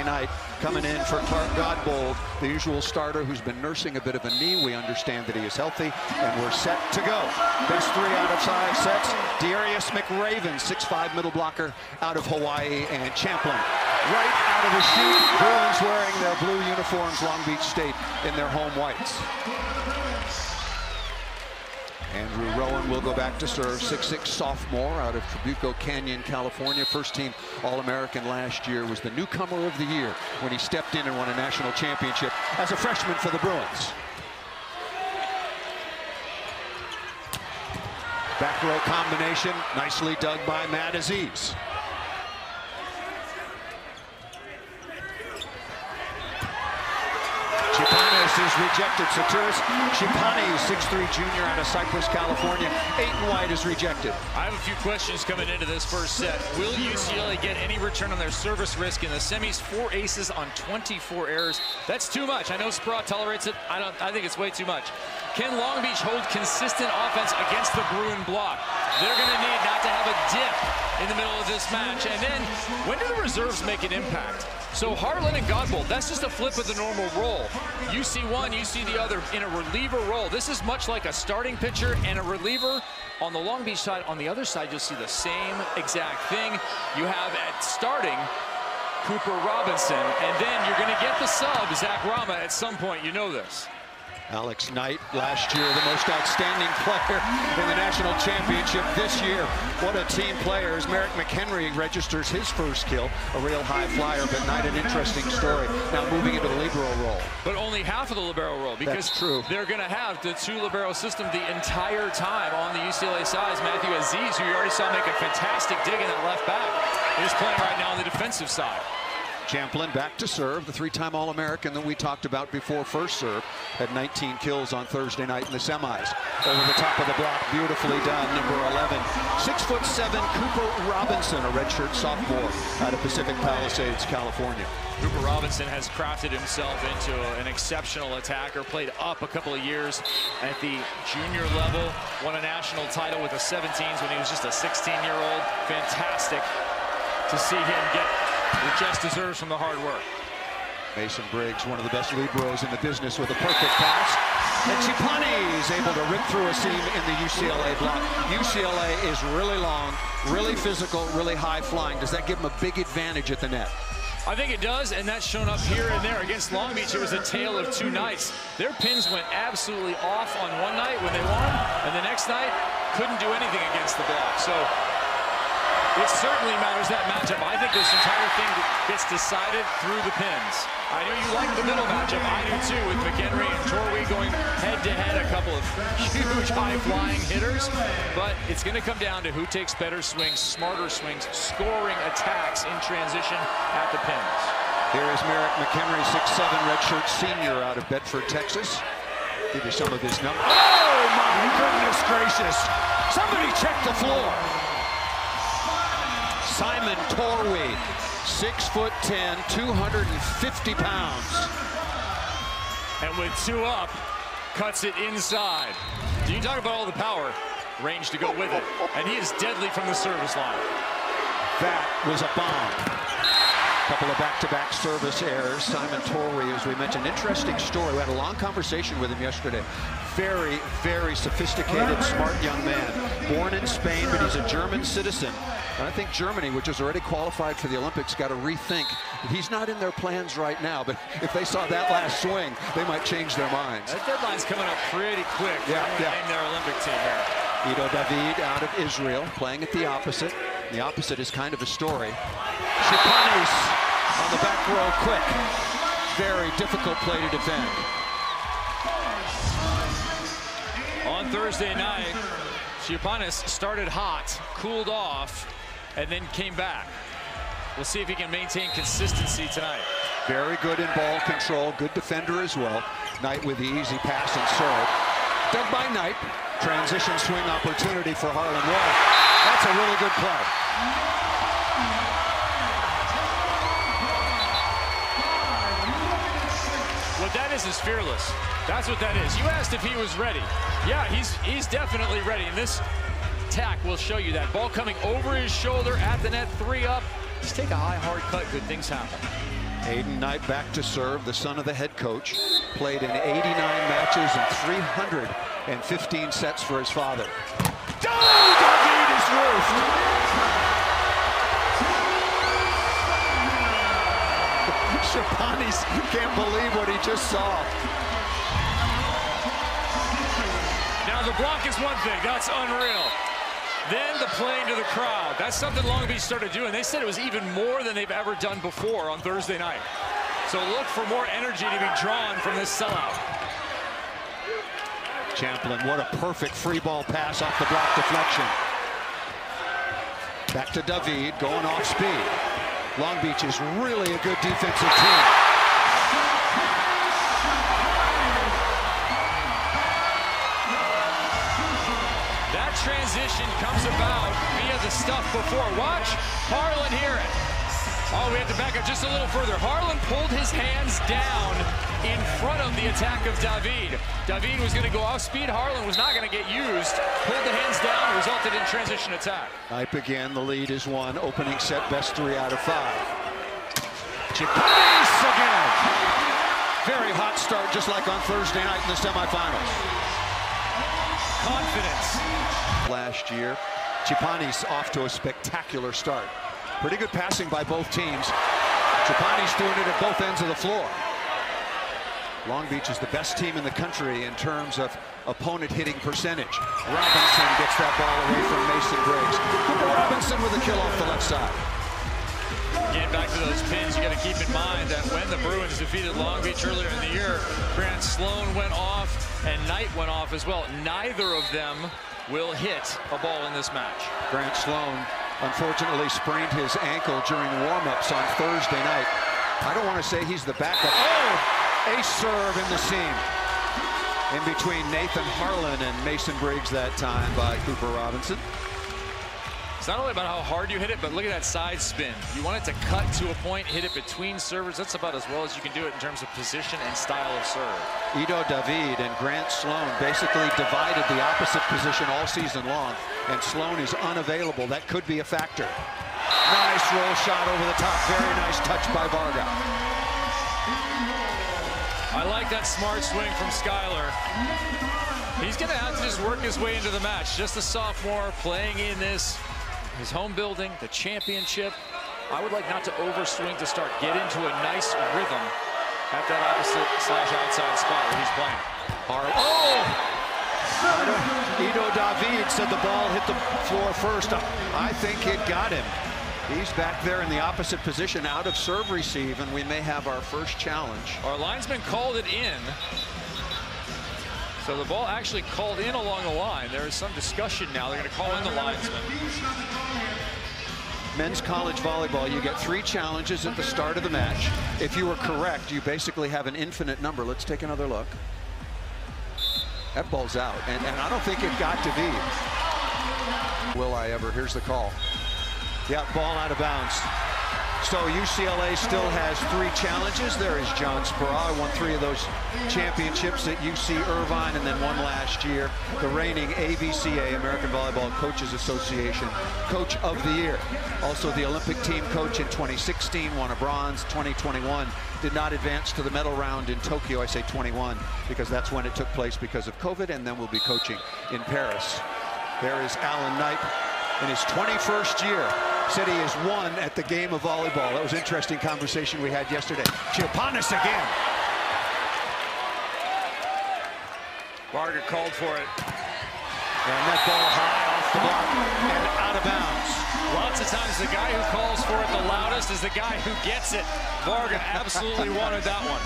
Thursday night. Coming in for Clark Godbold, the usual starter who's been nursing a bit of a knee. We understand that he is healthy, and we're set to go. Best 3 out of 5 sets. Darius McRaven, 6'5" middle blocker out of Hawaii, and Champlin right out of the chute. Bruins wearing their blue uniforms, Long Beach State in their home whites. Andrew Rowan will go back to serve, 6'6" sophomore out of Trabuco Canyon, California. First team All-American last year, was the newcomer of the year when he stepped in and won a national championship as a freshman for the Bruins. Back row combination, nicely dug by Matt Aziz. Chipanis is rejected. Saturis Chipani, 6'3" junior out of Cypress, California. Aiton White is rejected. I have a few questions coming into this first set. Will UCLA get any return on their service risk in the semis? 4 aces on 24 errors. That's too much. I know Spratt tolerates it. I think it's way too much. Can Long Beach hold consistent offense against the Bruin block? They're going to need not to have a dip in the middle of this match. And then, when do the reserves make an impact? So Harlan and Godbold, that's just a flip of the normal role. You see one, you see the other in a reliever role. This is much like a starting pitcher and a reliever. On the Long Beach side, on the other side, you'll see the same exact thing. You have at starting Cooper Robinson, and then you're going to get the sub, Zach Rama, at some point. You know this. Alex Knight, last year the most outstanding player in the national championship. This year, what a team player. As Merrick McHenry registers his first kill, a real high flyer, but Knight an interesting story. Now moving into the libero role. But only half of the libero role, because they're going to have the 2 libero system the entire time on the UCLA side. Matthew Aziz, who you already saw make a fantastic dig in that left back, is playing right now on the defensive side. Champlin back to serve, the 3-time All-American that we talked about before first serve, had 19 kills on Thursday night in the semis. Over the top of the block, beautifully done, number 11. 6'7", Cooper Robinson, a redshirt sophomore out of Pacific Palisades, California. Cooper Robinson has crafted himself into an exceptional attacker, played up a couple of years at the junior level, won a national title with the 17s when he was just a 16-year-old. Fantastic to see him get what just deserves from the hard work. Mason Briggs, one of the best liberos in the business, with a perfect pass. And Chipani is able to rip through a seam in the UCLA block. UCLA is really long, really physical, really high flying. Does that give them a big advantage at the net? I think it does, and that's shown up here and there. Against Long Beach, it was a tale of 2 nights. Their pins went absolutely off on one night when they won, and the next night couldn't do anything against the block. So it certainly matters, that matchup. I think this entire thing gets decided through the pins. I know you like the middle matchup. I do too, with McHenry and Torwey going head-to-head, a couple of huge high-flying hitters. But it's going to come down to who takes better swings, smarter swings, scoring attacks in transition at the pins. Here is Merrick McHenry, 6'7", redshirt senior out of Bedford, Texas. Give you some of his numbers. Oh, my goodness gracious. Somebody check the floor. Simon Torwey, 6'10", 250 pounds. And with 2 up, cuts it inside. You talk about all the power, range to go with it. And he is deadly from the service line. That was a bomb. Couple of back-to-back service errors. Simon Torwey, as we mentioned, interesting story. We had a long conversation with him yesterday. Very, very sophisticated, smart young man. Born in Spain, but he's a German citizen. And I think Germany, which is already qualified for the Olympics, got to rethink. He's not in their plans right now, but if they saw that last swing, they might change their minds. That deadline's coming up pretty quick. Yeah. Name their Olympic team here. Ido David out of Israel, playing at the opposite. The opposite is kind of a story. Chipanis on the back row, quick. Very difficult play to defend. On Thursday night, Chipanis started hot, cooled off, and then came back. We'll see if he can maintain consistency tonight. Very good in ball control, good defender as well. Knight with the easy pass and serve. Dug by Knight. Transition swing opportunity for Harlan Roy. That's a really good play. What that is fearless. That's what that is. You asked if he was ready. Yeah, he's definitely ready. And this tack will show you that. Ball coming over his shoulder at the net, 3 up. Just take a high, hard cut. Good things happen. Aiden Knight back to serve, the son of the head coach. Played in 89 matches and 315 sets for his father. Oh, David is roofed. Shapanis can't believe what he just saw. Now the block is one thing, that's unreal. Then the playing to the crowd. That's something Long Beach started doing. They said it was even more than they've ever done before on Thursday night. So look for more energy to be drawn from this sellout. Champlin, what a perfect free ball pass off the block deflection. Back to David, going off speed. Long Beach is really a good defensive team. That transition comes about via the stuff before. Watch Harlan hear it. Oh, we have to back up just a little further. Harlan pulled his hands down in front of the attack of David. David was going to go off speed. Harlan was not going to get used. Pulled the hands down, resulted in transition attack. Knipe again, the lead is 1. Opening set, best 3 out of 5. Chipanis again. Very hot start, just like on Thursday night in the semifinals. Confidence. Last year, Chipanis off to a spectacular start. Pretty good passing by both teams. Chipanis doing it at both ends of the floor. Long Beach is the best team in the country in terms of opponent hitting percentage. Robinson gets that ball away from Mason Briggs. Cooper Robinson with a kill off the left side. Getting back to those pins, you got to keep in mind that when the Bruins defeated Long Beach earlier in the year, Grant Sloan went off and Knight went off as well. Neither of them will hit a ball in this match. Grant Sloan unfortunately sprained his ankle during warm-ups on Thursday night. I don't want to say he's the backup. Oh, a serve in the seam. In between Nathan Harlan and Mason Briggs that time by Cooper Robinson. It's not only about how hard you hit it, but look at that side spin. You want it to cut to a point, hit it between servers. That's about as well as you can do it in terms of position and style of serve. Ido David and Grant Sloan basically divided the opposite position all season long, and Sloan is unavailable. That could be a factor. Nice roll shot over the top. Very nice touch by Varga. I like that smart swing from Skyler. He's going to have to just work his way into the match. Just a sophomore playing in his home building, the championship. I would like not to overswing to start. Get into a nice rhythm at that opposite / outside spot where he's playing. Oh! Ido David said the ball hit the floor first. I think it got him. He's back there in the opposite position, out of serve receive, and we may have our first challenge. Our linesman called it in. So the ball actually called in along the line. There is some discussion now. They're going to call in the linesman. Men's college volleyball, you get 3 challenges at the start of the match. If you were correct, you basically have an infinite number. Let's take another look. That ball's out, and I don't think it got David. Will I ever? Here's the call. Yeah, ball out of bounds. So UCLA still has 3 challenges. There is John Speraw, won 3 of those championships at UC Irvine, and then 1 last year. The reigning AVCA, American Volleyball Coaches Association, Coach of the Year. Also the Olympic team coach in 2016, won a bronze. 2021 did not advance to the medal round in Tokyo. I say 21 because that's when it took place because of COVID, and then we'll be coaching in Paris. There is Alan Knipe in his 21st year. Said he has won at the game of volleyball. That was an interesting conversation we had yesterday. Chipanis again. Varga called for it. And that ball high off the block and out of bounds. Lots of times the guy who calls for it the loudest is the guy who gets it. Varga absolutely wanted that one.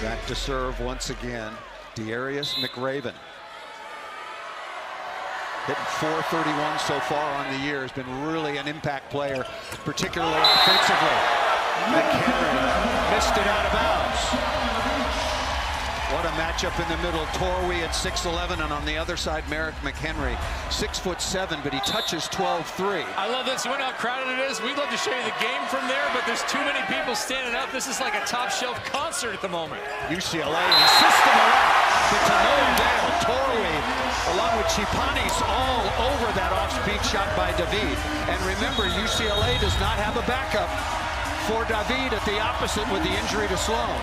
Back to serve once again, Darius McRaven. Hitting .431 so far on the year, has been really an impact player, particularly offensively. McHenry missed it out of bounds. What a matchup in the middle. Torwey at 6'11", and on the other side, Merrick McHenry, 6'7", but he touches 12-3. I love this. You know how crowded it is? We'd love to show you the game from there, but there's too many people standing up. This is like a top-shelf concert at the moment. UCLA and system around, but to no avail. Torwey, along with Chipanis, all over that off-speed shot by David. And remember, UCLA does not have a backup for David at the opposite with the injury to Sloan.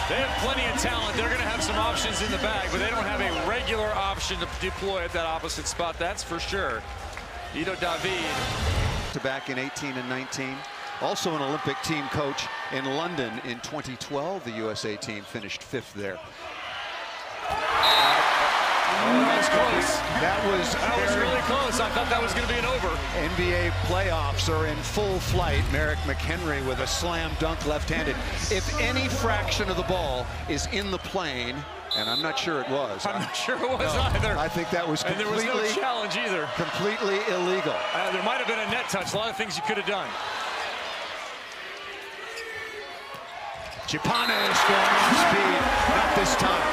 They have plenty of talent. They're going to have some options in the bag, but they don't have a regular option to deploy at that opposite spot. That's for sure. Ido David. Back in 18 and 19. Also an Olympic team coach in London in 2012. The USA team finished 5th there. That was close. That was really close. I thought that was going to be an over. NBA playoffs are in full flight. Merrick McHenry with a slam dunk left-handed. If any fraction of the ball is in the plane, and I'm not sure it was. I'm not sure it was either. I think that was completely, and there was no challenge either. Completely illegal. There might have been a net touch. A lot of things you could have done. Chipanis going on speed. Not this time.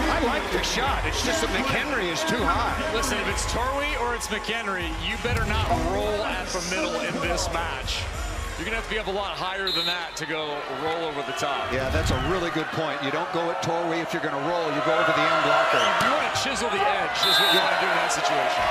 I like the shot. It's just that McHenry is too high. Listen, if it's Torwey or it's McHenry, you better not roll at the middle in this match. You're going to have to be up a lot higher than that to go roll over the top. Yeah, that's a really good point. You don't go at Torwey if you're going to roll. You go over the end blocker. You want to chisel the edge is what you want to do in that situation.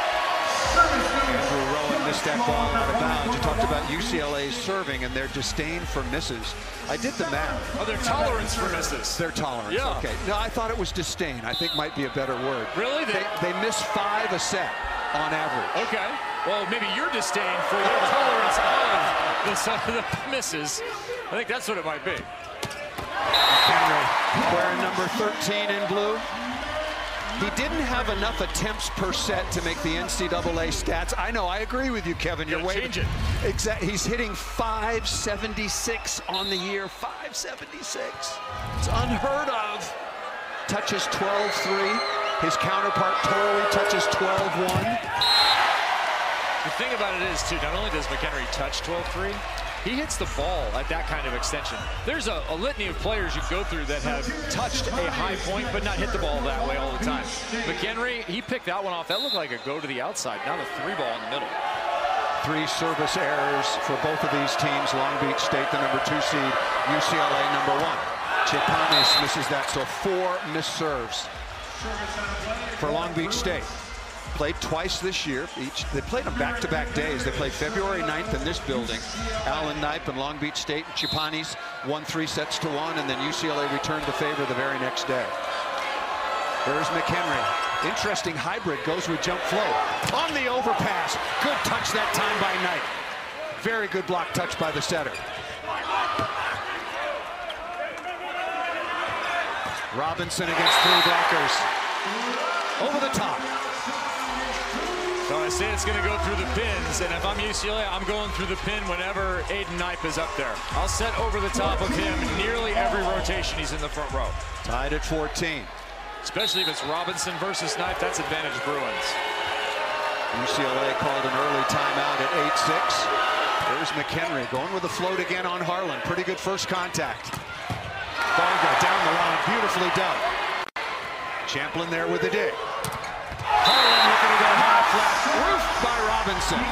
Andrew Rowan missed that ball out of bounds. You talked about UCLA's serving and their disdain for misses. I did the math. Oh, their tolerance for misses. Their tolerance, yeah. Okay. No, I thought it was disdain. I think might be a better word. Really? They miss 5 a set on average. Okay. Well, maybe your disdain for their tolerance of the misses. I think that's what it might be. McHenry wearing number 13 in blue. He didn't have enough attempts per set to make the NCAA stats. I know, I agree with you, Kevin. You're waiting. Change it. Exactly. He's hitting 576 on the year. 576. It's unheard of. Touches 12-3. His counterpart, Torwey, touches 12-1. The thing about it is, too, not only does McHenry touch 12-3, he hits the ball at that kind of extension. There's a litany of players you go through that have touched a high point but not hit the ball that way all the time. McHenry, he picked that one off. That looked like a go to the outside. Now the 3 ball in the middle. 3 service errors for both of these teams. Long Beach State, the number 2 seed. UCLA, number 1. Chipanis misses that, so 4 missed serves for Long Beach State. Played twice this year. They played them back-to-back days. They played February 9th in this building. Alan Knipe and Long Beach State. Chipanis won 3 sets to 1, and then UCLA returned the favor the very next day. There's McHenry. Interesting hybrid, goes with jump float. On the overpass. Good touch that time by Knipe. Very good block touch by the setter. Robinson against 3 blockers. Over the top. So I say it's going to go through the pins, and if I'm UCLA, I'm going through the pin whenever Aiden Knipe is up there. I'll set over the top of him nearly every rotation he's in the front row. Tied at 14. Especially if it's Robinson versus Knipe, that's advantage Bruins. UCLA called an early timeout at 8-6. There's McHenry going with the float again on Harlan. Pretty good first contact. Varga down the line, beautifully done. Champlin there with the dig. Harlan looking to go high flat, roofed by Robinson.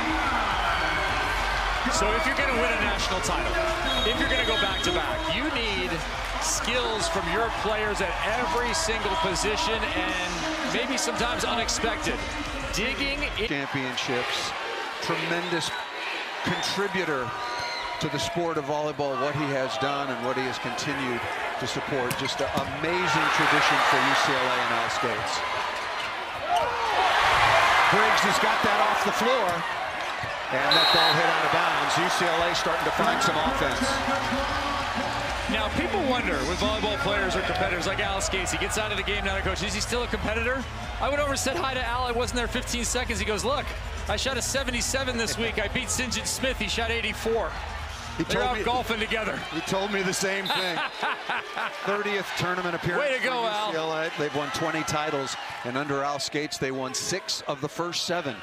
So if you're going to win a national title, if you're going to go back-to-back, you need skills from your players at every single position and maybe sometimes unexpected. Digging in championships, tremendous contributor to the sport of volleyball, what he has done and what he has continued to support. Just an amazing tradition for UCLA and Al Skates. Briggs has got that off the floor, and that ball hit out of bounds. UCLA starting to find some offense. Now, people wonder with volleyball players or competitors like Al Skates, he gets out of the game now, coach, is he still a competitor? I went over and said hi to Al. I wasn't there 15 seconds. He goes, look, I shot a 77 this week. I beat St. John Smith. He shot 84. They're out golfing together. He told me the same thing. 30th tournament appearance. Way to go, Al. UCLA. They've won 20 titles, and under Al Skates, they won 6 of the first 7.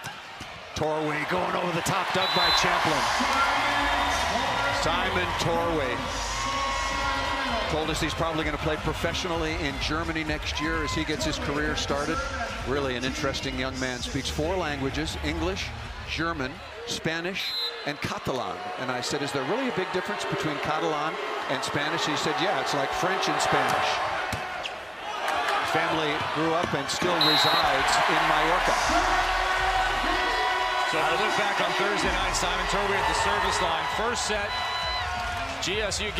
Torwey going over the top, dug by Champlin. Simon Torwey. Told us he's probably going to play professionally in Germany next year as he gets his career started. Really an interesting young man. Speaks 4 languages: English, German, Spanish, and Catalan. And I said, is there really a big difference between Catalan and Spanish? He said, yeah, it's like French and Spanish. Family grew up and still resides in Mallorca. So I look back on Thursday night, Simon Torway at the service line. First set, GCU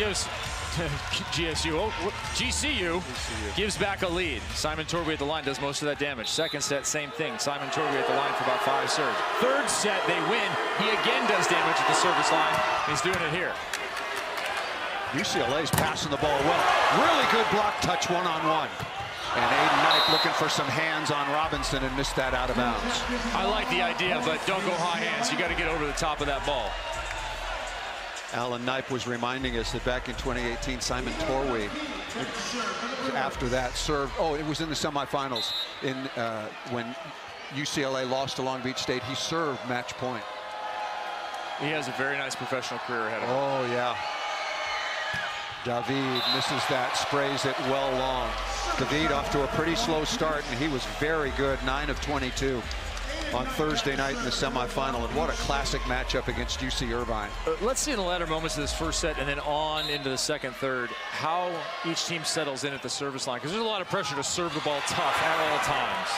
gives back a lead. Simon Torway at the line does most of that damage. Second set, same thing. Simon Torway at the line for about 5 serves. Third set, they win. He again does damage at the service line. He's doing it here. UCLA's passing the ball well. Really good block touch one-on-one. And Aiden Knight looking for some hands on Robinson and missed that out of bounds. I like the idea, but don't go high hands. You got to get over the top of that ball. Alan Knipe was reminding us that back in 2018, Simon Torway, after that, served. Oh, it was in the semifinals when UCLA lost to Long Beach State. He served match point. He has a very nice professional career ahead of him. Oh, yeah. David misses that, sprays it well long. David off to a pretty slow start, and he was very good, 9 of 22 on Thursday night in the semifinal. And what a classic matchup against UC Irvine. Let's see in the latter moments of this first set and then on into the second, third, how each team settles in at the service line, because there's a lot of pressure to serve the ball tough at all times.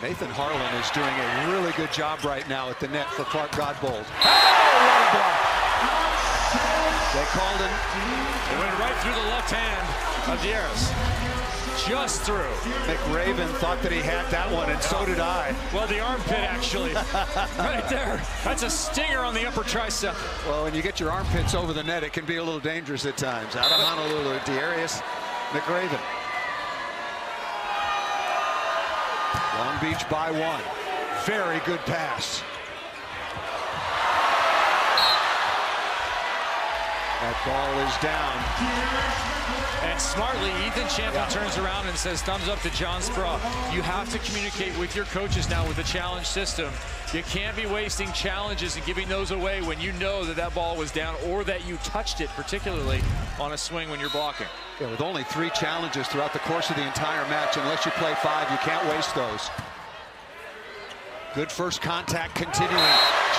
Nathan Harlan is doing a really good job right now at the net for Clark Godbold. Oh, what a block. They called it. It went right through the left hand of Dieras. Just through. McRaven thought that he had that one, and so did I. Well, the armpit, actually. Right there. That's a stinger on the upper tricep. Well, when you get your armpits over the net, it can be a little dangerous at times. Out of Honolulu, Darius McRaven. Long Beach by 1. Very good pass. That ball is down. And smartly, Ethan Champlin turns around and says, thumbs up to John Spraw. You have to communicate with your coaches now with the challenge system. You can't be wasting challenges and giving those away when you know that that ball was down or that you touched it, particularly on a swing when you're blocking. Yeah, with only 3 challenges throughout the course of the entire match, unless you play 5, you can't waste those. Good first contact continuing.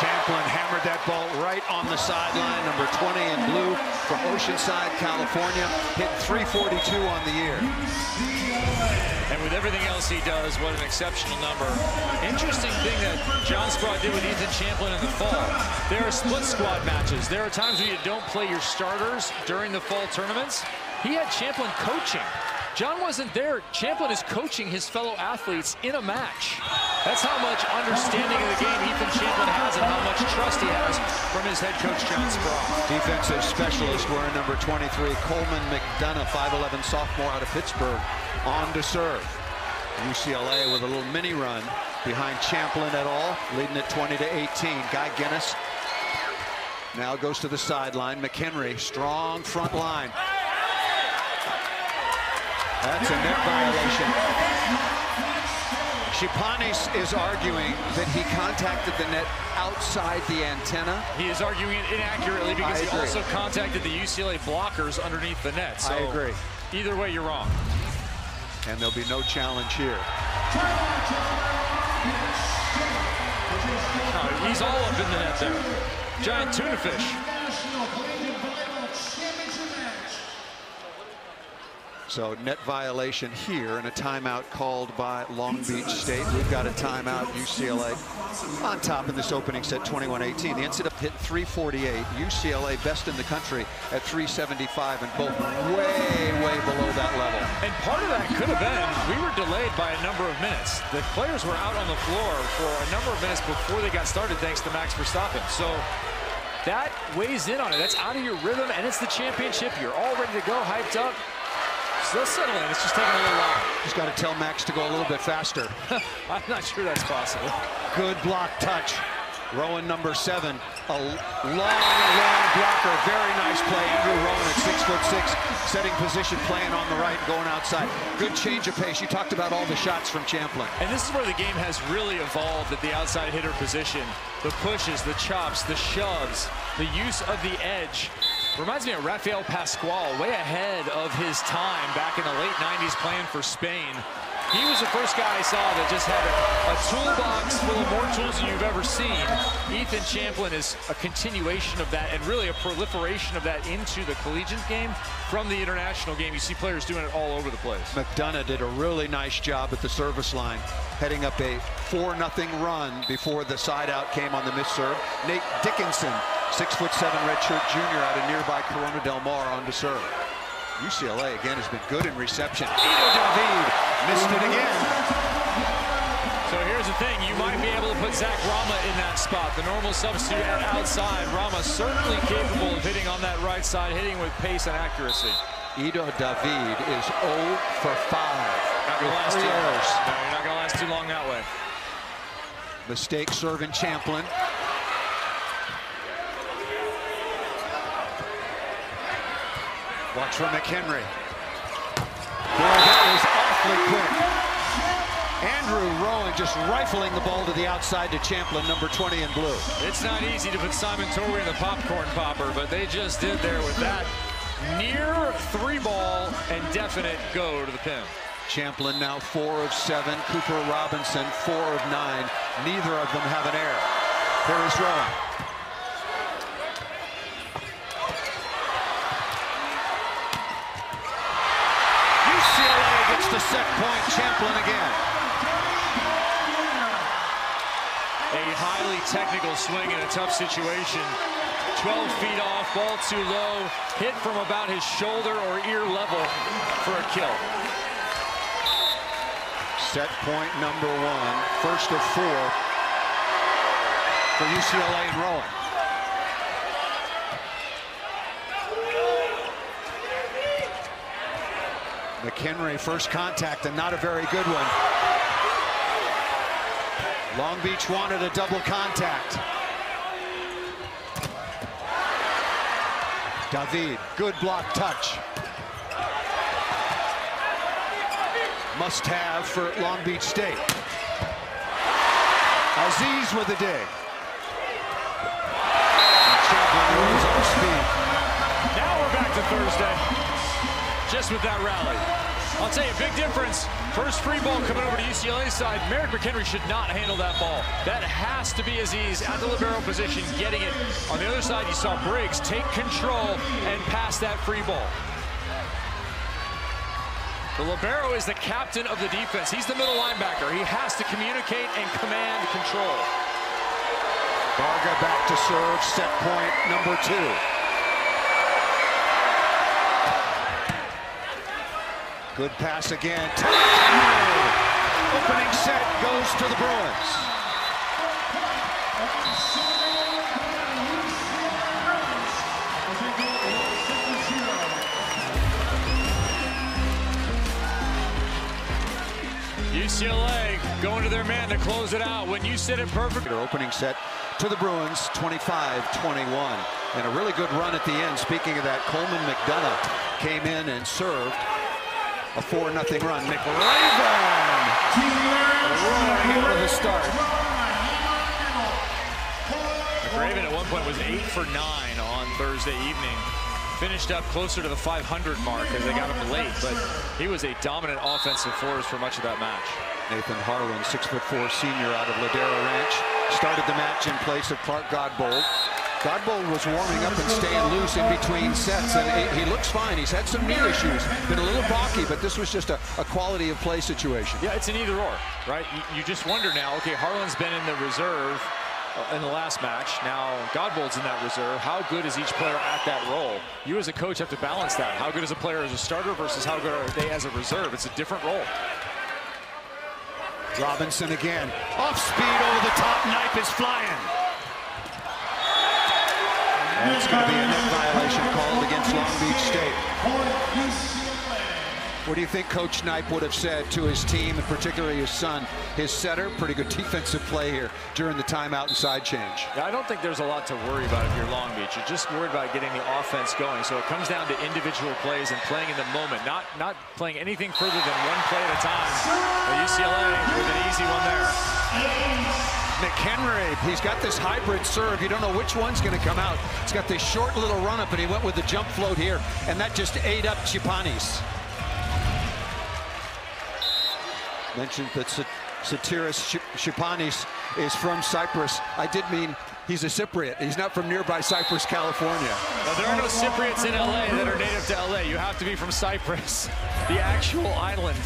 Champlin hammered that ball right on the sideline. Number 20 in blue from Oceanside, California. Hit 342 on the year. And with everything else he does, what an exceptional number. Interesting thing that John Spraw did with Ethan Champlin in the fall. There are split squad matches. There are times when you don't play your starters during the fall tournaments. He had Champlin coaching. John wasn't there. Champlin is coaching his fellow athletes in a match. That's how much understanding of the game Ethan Champlin has and how much trust he has from his head coach, John Spraw. Defensive specialist wearing number 23, Coleman McDonough, 5'11" sophomore out of Pittsburgh, on to serve. UCLA with a little mini run behind Champlin et al., leading it 20-18. Guy Guinness now goes to the sideline. McHenry, strong front line. That's a net violation. Shipanis is arguing that he contacted the net outside the antenna. He is arguing it inaccurately because he also contacted the UCLA blockers underneath the net. So I agree. Either way, you're wrong. And there'll be no challenge here. No, he's all up in the net there. Giant tuna fish. So net violation here and a timeout called by Long Beach State. We've got a timeout. UCLA on top in this opening set, 21-18. The incident hit 348. UCLA best in the country at 375, and both way below that level. And part of that could have been we were delayed by a number of minutes. The players were out on the floor for a number of minutes before they got started, thanks to Max Verstappen. So that weighs in on it. That's out of your rhythm, and it's the championship. You're all ready to go, hyped up. So let's settle in. It's just taking a little while. Just got to tell Max to go a little bit faster. I'm not sure that's possible. Good block touch. Rowan, number 7. A long blocker. Very nice play. Andrew Rowan at 6'6", setting position, playing on the right, going outside. Good change of pace. You talked about all the shots from Champlin. And this is where the game has really evolved at the outside hitter position. The pushes, the chops, the shoves, the use of the edge. Reminds me of Rafael Pascual, way ahead of his time back in the late 90s playing for Spain. He was the first guy I saw that just had a toolbox full of more tools than you've ever seen. Ethan Champlin is a continuation of that and really a proliferation of that into the collegiate game from the international game. You see players doing it all over the place. McDonough did a really nice job at the service line, heading up a 4-0 run before the side out came on the missed serve. Nate Dickinson, 6'7" redshirt junior out of nearby Corona Del Mar on to serve. UCLA again has been good in reception. Ido David missed it again. So here's the thing, you might be able to put Zach Rama in that spot. The normal substitute outside. Rama certainly capable of hitting on that right side, hitting with pace and accuracy. Ido David is 0 for 5. Not gonna last 2 hours. No, you're not gonna last too long that way. Mistake serving Champlin. Watch from McHenry. Boy, that was awfully quick. Andrew Rowan just rifling the ball to the outside to Champlin, number 20 in blue. It's not easy to put Simon Torrey in the popcorn popper, but they just did there with that near 3-ball and definite go to the pin. Champlin now 4 of 7. Cooper Robinson 4 of 9. Neither of them have an error. Here is Rowan. UCLA gets the set point. Champlin again. A highly technical swing in a tough situation. 12 feet off, ball too low, hit from about his shoulder or ear level for a kill. Set point number 1, first of 4 for UCLA and Rowan. McHenry, first contact, and not a very good one. Long Beach wanted a double contact. David, good block touch. Must have for Long Beach State. Aziz with a dig. Champlin rolls off speed. Now we're back to Thursday. Just with that rally. I'll tell you, big difference. First free ball coming over to UCLA's side. Merrick McHenry should not handle that ball. That has to be Aziz at the libero position, getting it. On the other side, you saw Briggs take control and pass that free ball. The libero is the captain of the defense. He's the middle linebacker. He has to communicate and command control. Varga back to serve, set point number 2. Good pass again. Opening set goes to the Bruins. UCLA going to their man to close it out. When you said it perfect. Their opening set to the Bruins, 25-21. And a really good run at the end. Speaking of that, Coleman McDonough came in and served. A 4-0 run. McRaven roaring into the start. McRaven at one point was 8 for 9 on Thursday evening. Finished up closer to the 500 mark as they got him late, but he was a dominant offensive force for much of that match. Nathan Harlan, 6'4" senior out of Ladera Ranch, started the match in place of Clark Godbold. Godbold was warming up and staying loose in between sets, and he looks fine. He's had some knee issues, been a little balky, but this was just a quality of play situation. Yeah, it's an either or, right? You just wonder now, okay, Harlan's been in the reserve in the last match. Now Godbold's in that reserve. How good is each player at that role? You as a coach have to balance that. How good is a player as a starter versus how good are they as a reserve? It's a different role. Robinson again. Off speed over the top. Knipe is flying. That's going to be a net violation called against Long Beach State. What do you think Coach Knipe would have said to his team, and particularly his son, his setter? Pretty good defensive play here during the timeout and side change. Yeah, I don't think there's a lot to worry about if you're Long Beach. You're just worried about getting the offense going. So it comes down to individual plays and playing in the moment, not playing anything further than one play at a time. Well, UCLA with an easy one there. McHenry, he's got this hybrid serve. You don't know which one's going to come out. He's got this short little run-up, and he went with the jump float here, and that just ate up Chipanis. Mentioned that Satiris Chipanis is from Cyprus. I did mean he's a Cypriot. He's not from nearby Cyprus, California. Now, there are no Cypriots in LA that are native to LA. You have to be from Cyprus, the actual island.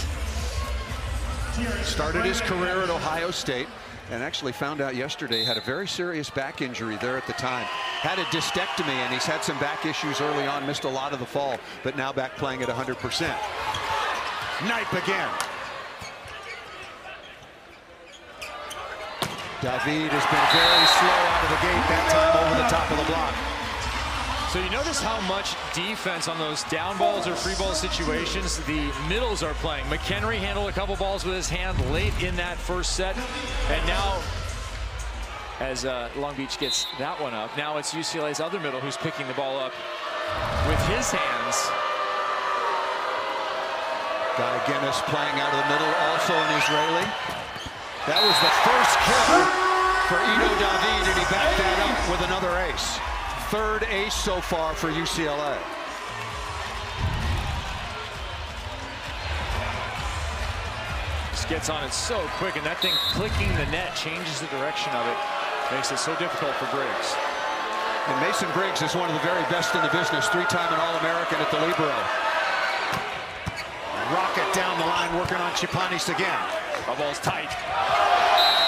Started his career at Ohio State and actually found out yesterday had a very serious back injury there at the time. Had a discectomy, and he's had some back issues early on, missed a lot of the fall, but now back playing at 100%. Knipe again. David has been very slow out of the gate, that time over the top of the block. So you notice how much defense on those down balls or free ball situations the middles are playing. McHenry handled a couple balls with his hand late in that first set. And now, as Long Beach gets that one up, now it's UCLA's other middle who's picking the ball up with his hands. Guy Guinness playing out of the middle, also an Israeli. That was the first kill for Ido David, and he backed that up with another ace. Third ace so far for UCLA. Just gets on it so quick, and that thing clicking the net changes the direction of it. Makes it so difficult for Briggs. And Mason Briggs is one of the very best in the business, three-time and All-American at the Libero. Rocket down the line, working on Chipanis again. The ball's tight.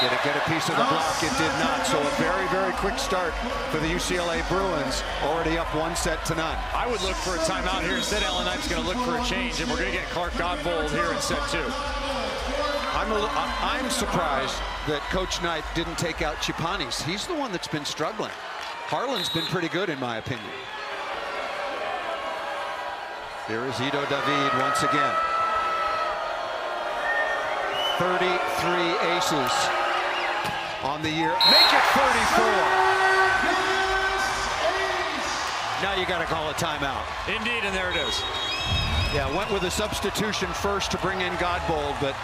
Did it get a piece of the block? It did not. So a very, very quick start for the UCLA Bruins. Already up 1-0. I would look for a timeout here. Instead, Alan Knipe's going to look for a change, and we're going to get Clark Godbold here in set 2. I'm surprised that Coach Knipe didn't take out Chipanis. He's the one that's been struggling. Harlan's been pretty good, in my opinion. Here is Ido David once again. 33 aces on the year. Make it 34. Now you got to call a timeout. Indeed, and there it is. Yeah, went with a substitution first to bring in Godbold, but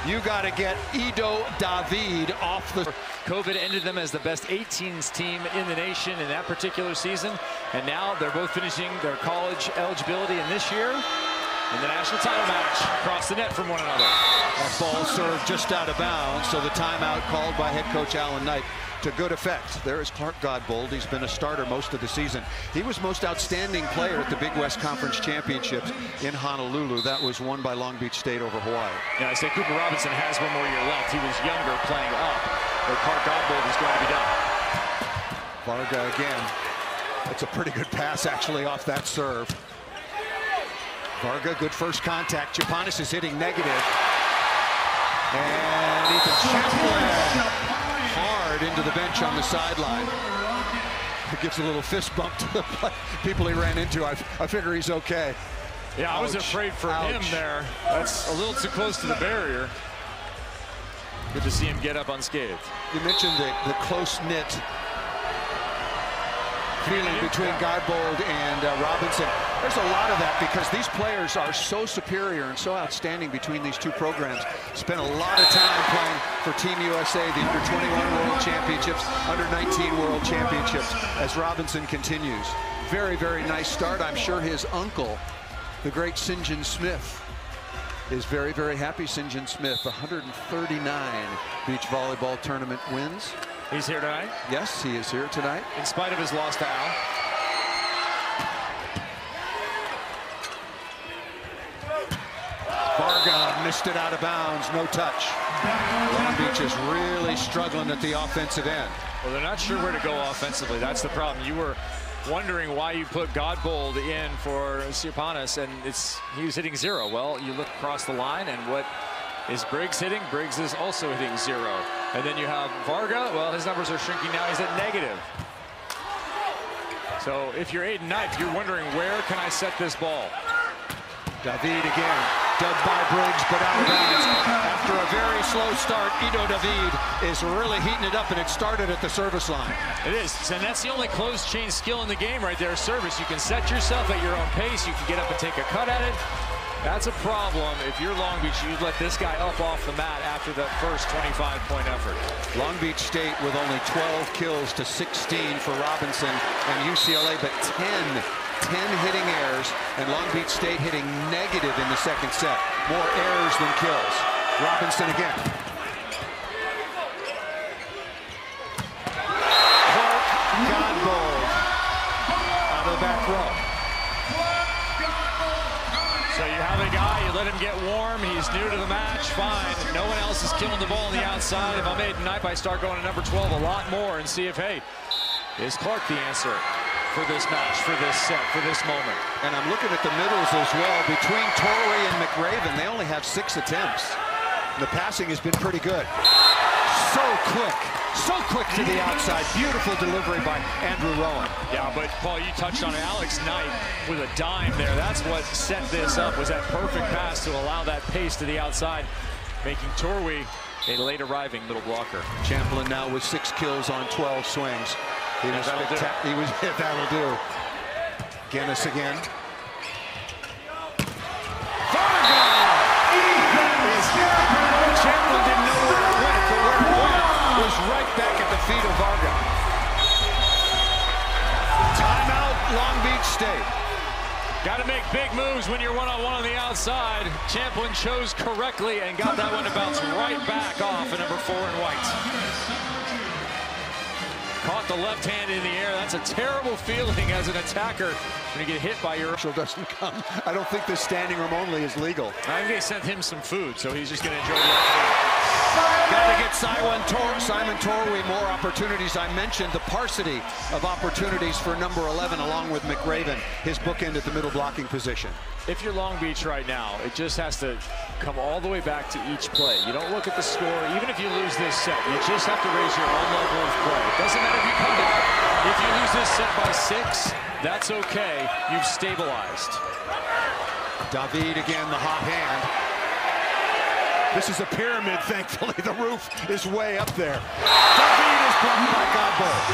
you got to get Ido David off the... COVID ended them as the best 18s team in the nation in that particular season, and now they're both finishing their college eligibility in this year in the national title match across the net from one another. That ball served just out of bounds, so the timeout called by head coach Alan Knipe to good effect. There is Clark Godbold. He's been a starter most of the season. He was most outstanding player at the Big West Conference Championships in Honolulu. That was won by Long Beach State over Hawaii. Yeah, I say Cooper Robinson has one more year left. He was younger playing up, but Clark Godbold is going to be done. Varga again. That's a pretty good pass actually off that serve. Varga, good first contact. Chipanis is hitting negative. And Ethan Champlin hard into the bench on the sideline. He gives a little fist bump to the people he ran into. I figure he's okay. Yeah, I was afraid for him there. That's a little too close to the barrier. Good to see him get up unscathed. You mentioned the close-knit feeling between Godbold and Robinson. There's a lot of that because these players are so superior and so outstanding between these two programs. Spent a lot of time playing for Team USA, the Under-21 World Championships, Under-19 World Championships, as Robinson continues. Very, very nice start. I'm sure his uncle, the great St. John Smith, is very, very happy. St. John Smith, 139 beach volleyball tournament wins. He's here tonight? Yes, he is here tonight. In spite of his loss to Al. Varga missed it out of bounds, no touch. Long Beach is really struggling at the offensive end. Well, they're not sure where to go offensively. That's the problem. You were wondering why you put Godbold in for Chipanis, and he was hitting 0. Well, you look across the line, and what is Briggs hitting? Briggs is also hitting 0. And then you have Varga. Well, his numbers are shrinking now. He's at negative. So if you're Aiden Knipe, you're wondering, where can I set this ball? David again, dug by Briggs, but out of bounds. After a very slow start, Ido David is really heating it up, and it started at the service line. It is, and that's the only closed chain skill in the game right there, service. You can set yourself at your own pace. You can get up and take a cut at it. That's a problem. If you're Long Beach, you'd let this guy up off the mat after that first 25-point effort. Long Beach State with only 12 kills to 16 for Robinson and UCLA, but 10 hitting errors, and Long Beach State hitting negative in the second set. More errors than kills. Robinson again. Clark Godbold out of the back row. So you have a guy, you let him get warm, he's new to the match, fine. No one else is killing the ball on the outside. If I'm Aiden Knipe, I start going to number 12 a lot more and see if, hey, is Clark the answer for this match, for this set, for this moment? And I'm looking at the middles as well. Between Torrey and McRaven, they only have 6 attempts. The passing has been pretty good. So quick to the outside. Beautiful delivery by Andrew Rowan. Yeah, but Paul, you touched on it. Alex Knight with a dime there. That's what set this up, was that perfect pass to allow that pace to the outside, making Torrey a late arriving middle blocker. Champlin now with 6 kills on 12 swings. That'll do. Guinness again. Champlin didn't know where it went, but where it went was right back at the feet of Varga. Timeout, Long Beach State. Got to make big moves when you're one-on-one on the outside. Champlin chose correctly and got that one to bounce right back off of number 4 in white. Caught the left hand in the air. That's a terrible feeling as an attacker when you get hit by your... Doesn't come. I don't think this standing room only is legal. I think they sent him some food, so he's just going to enjoy the afternoon. Got to get Simon Torrey more opportunities. I mentioned the paucity of opportunities for number 11 along with McRaven, his bookend at the middle blocking position. If you're Long Beach right now, it just has to come all the way back to each play. You don't look at the score. Even if you lose this set, you just have to raise your own level of play. It doesn't matter if you come back. If you lose this set by 6, that's okay. You've stabilized. David again, the hot hand. This is a pyramid, thankfully. The roof is way up there. David is blocked by Godbold.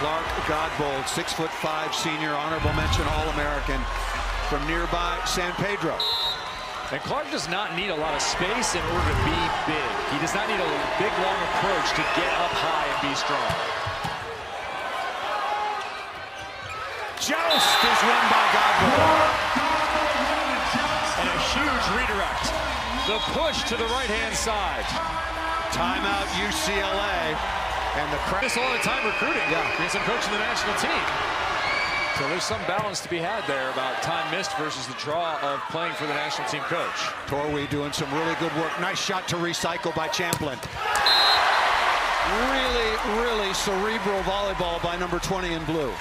Clark Godbold, 6'5" senior, honorable mention All-American from nearby San Pedro. And Clark does not need a lot of space in order to be big. He does not need a big, long approach to get up high and be strong. Joust is won by Godbold. And a huge redirect. The push to the right-hand side. Timeout UCLA. And the crowd. This all the time recruiting. Yeah. Against some coaching the national team. So there's some balance to be had there about time missed versus the draw of playing for the national team coach. Torrey doing some really good work. Nice shot to recycle by Champlin. Really cerebral volleyball by number 20 in blue.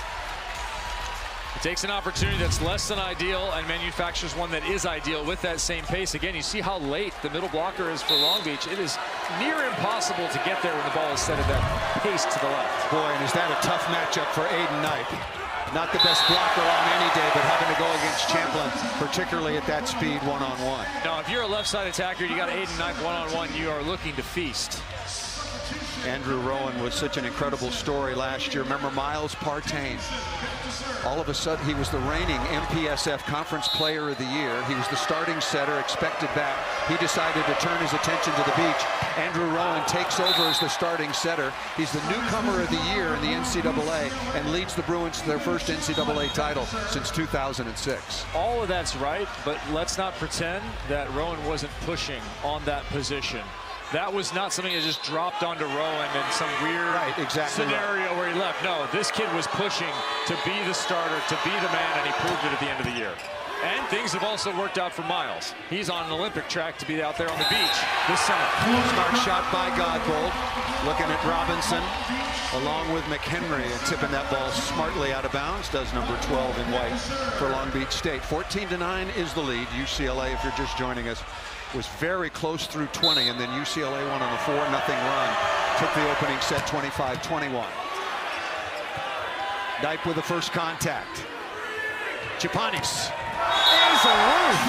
It takes an opportunity that's less than ideal and manufactures one that is ideal with that same pace. Again, you see how late the middle blocker is for Long Beach. It is near impossible to get there when the ball is set at that pace to the left. Boy, and is that a tough matchup for Aiden Knipe. Not the best blocker on any day, but having to go against Champlin, particularly at that speed one-on-one. Now, if you're a left side attacker, you got Aiden Knipe one-on-one, you are looking to feast. Andrew Rowan was such an incredible story last year. Remember Miles Partain? All of a sudden, he was the reigning MPSF Conference Player of the Year. He was the starting setter, expected back. He decided to turn his attention to the beach. Andrew Rowan takes over as the starting setter. He's the newcomer of the year in the NCAA and leads the Bruins to their first NCAA title since 2006. All of that's right, but let's not pretend that Rowan wasn't pushing on that position. That was not something that just dropped onto Rowan in some weird scenario where he left. No, this kid was pushing to be the starter, to be the man, and he proved it at the end of the year. And things have also worked out for Miles. He's on an Olympic track to be out there on the beach this summer. Smart shot by Godbold. Looking at Robinson along with McHenry and tipping that ball smartly out of bounds. Does number 12 in white for Long Beach State. 14-9 is the lead. UCLA, if you're just joining us, was very close through 20, and then UCLA won on a 4-0 run. Took the opening set 25-21. Knipe with the first contact. Chipanis is a roof.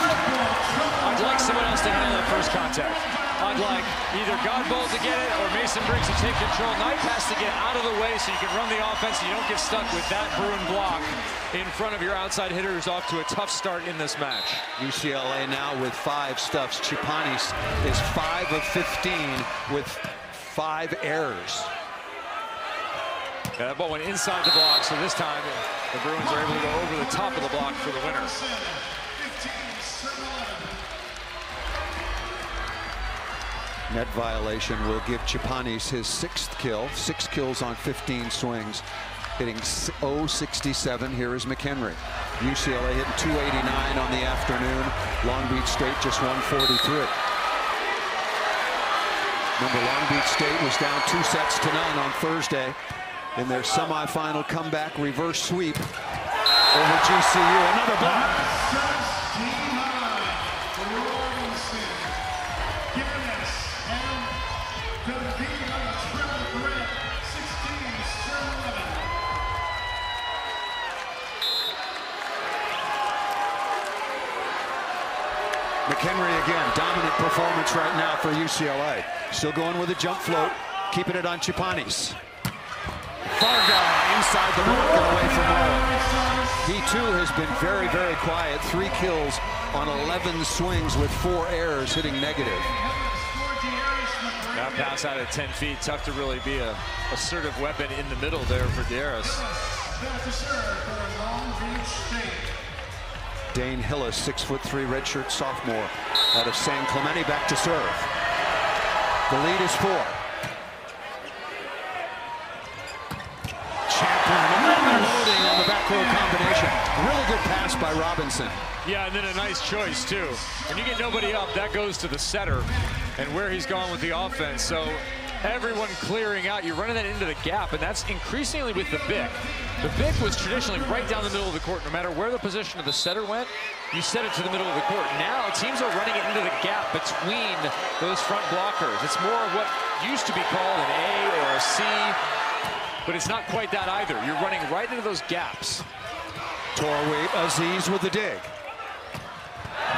I'd like someone else to handle that first contact. I'd like either Godbold to get it or Mason Briggs to take control. Knight has to get out of the way so you can run the offense and you don't get stuck with that Bruin block in front of your outside hitters. Off to a tough start in this match. UCLA now with 5 stuffs. Chipanis is 5 of 15 with 5 errors. Yeah, that ball went inside the block, so this time the Bruins are able to go over the top of the block for the winner. Net violation will give Chipanis his 6th kill. 6 kills on 15 swings, hitting .067. Here is McHenry. UCLA hitting .289 on the afternoon. Long Beach State just 143. Remember, Long Beach State was down 2-0 on Thursday in their semifinal comeback reverse sweep over GCU. Another block. McHenry again, dominant performance right now for UCLA. Still going with a jump float, keeping it on Chipanis. Farga inside the block and away from home. He too has been very, very quiet. 3 kills on 11 swings with 4 errors, hitting negative. That pass out at 10 feet, tough to really be a assertive weapon in the middle there for Darius. Dane Hillis, 6'3", redshirt sophomore out of San Clemente, back to serve. The lead is 4. Champlin unloading on the back row combination. Really good pass by Robinson. Yeah, and then a nice choice too. When you get nobody up, that goes to the setter and where he's gone with the offense. So everyone clearing out, you're running that into the gap, and that's increasingly with the Bic. The Bic was traditionally right down the middle of the court. No matter where the position of the setter went, you set it to the middle of the court. Now teams are running it into the gap between those front blockers. It's more of what used to be called an A or a C, but it's not quite that either. You're running right into those gaps. Torway Aziz with the dig.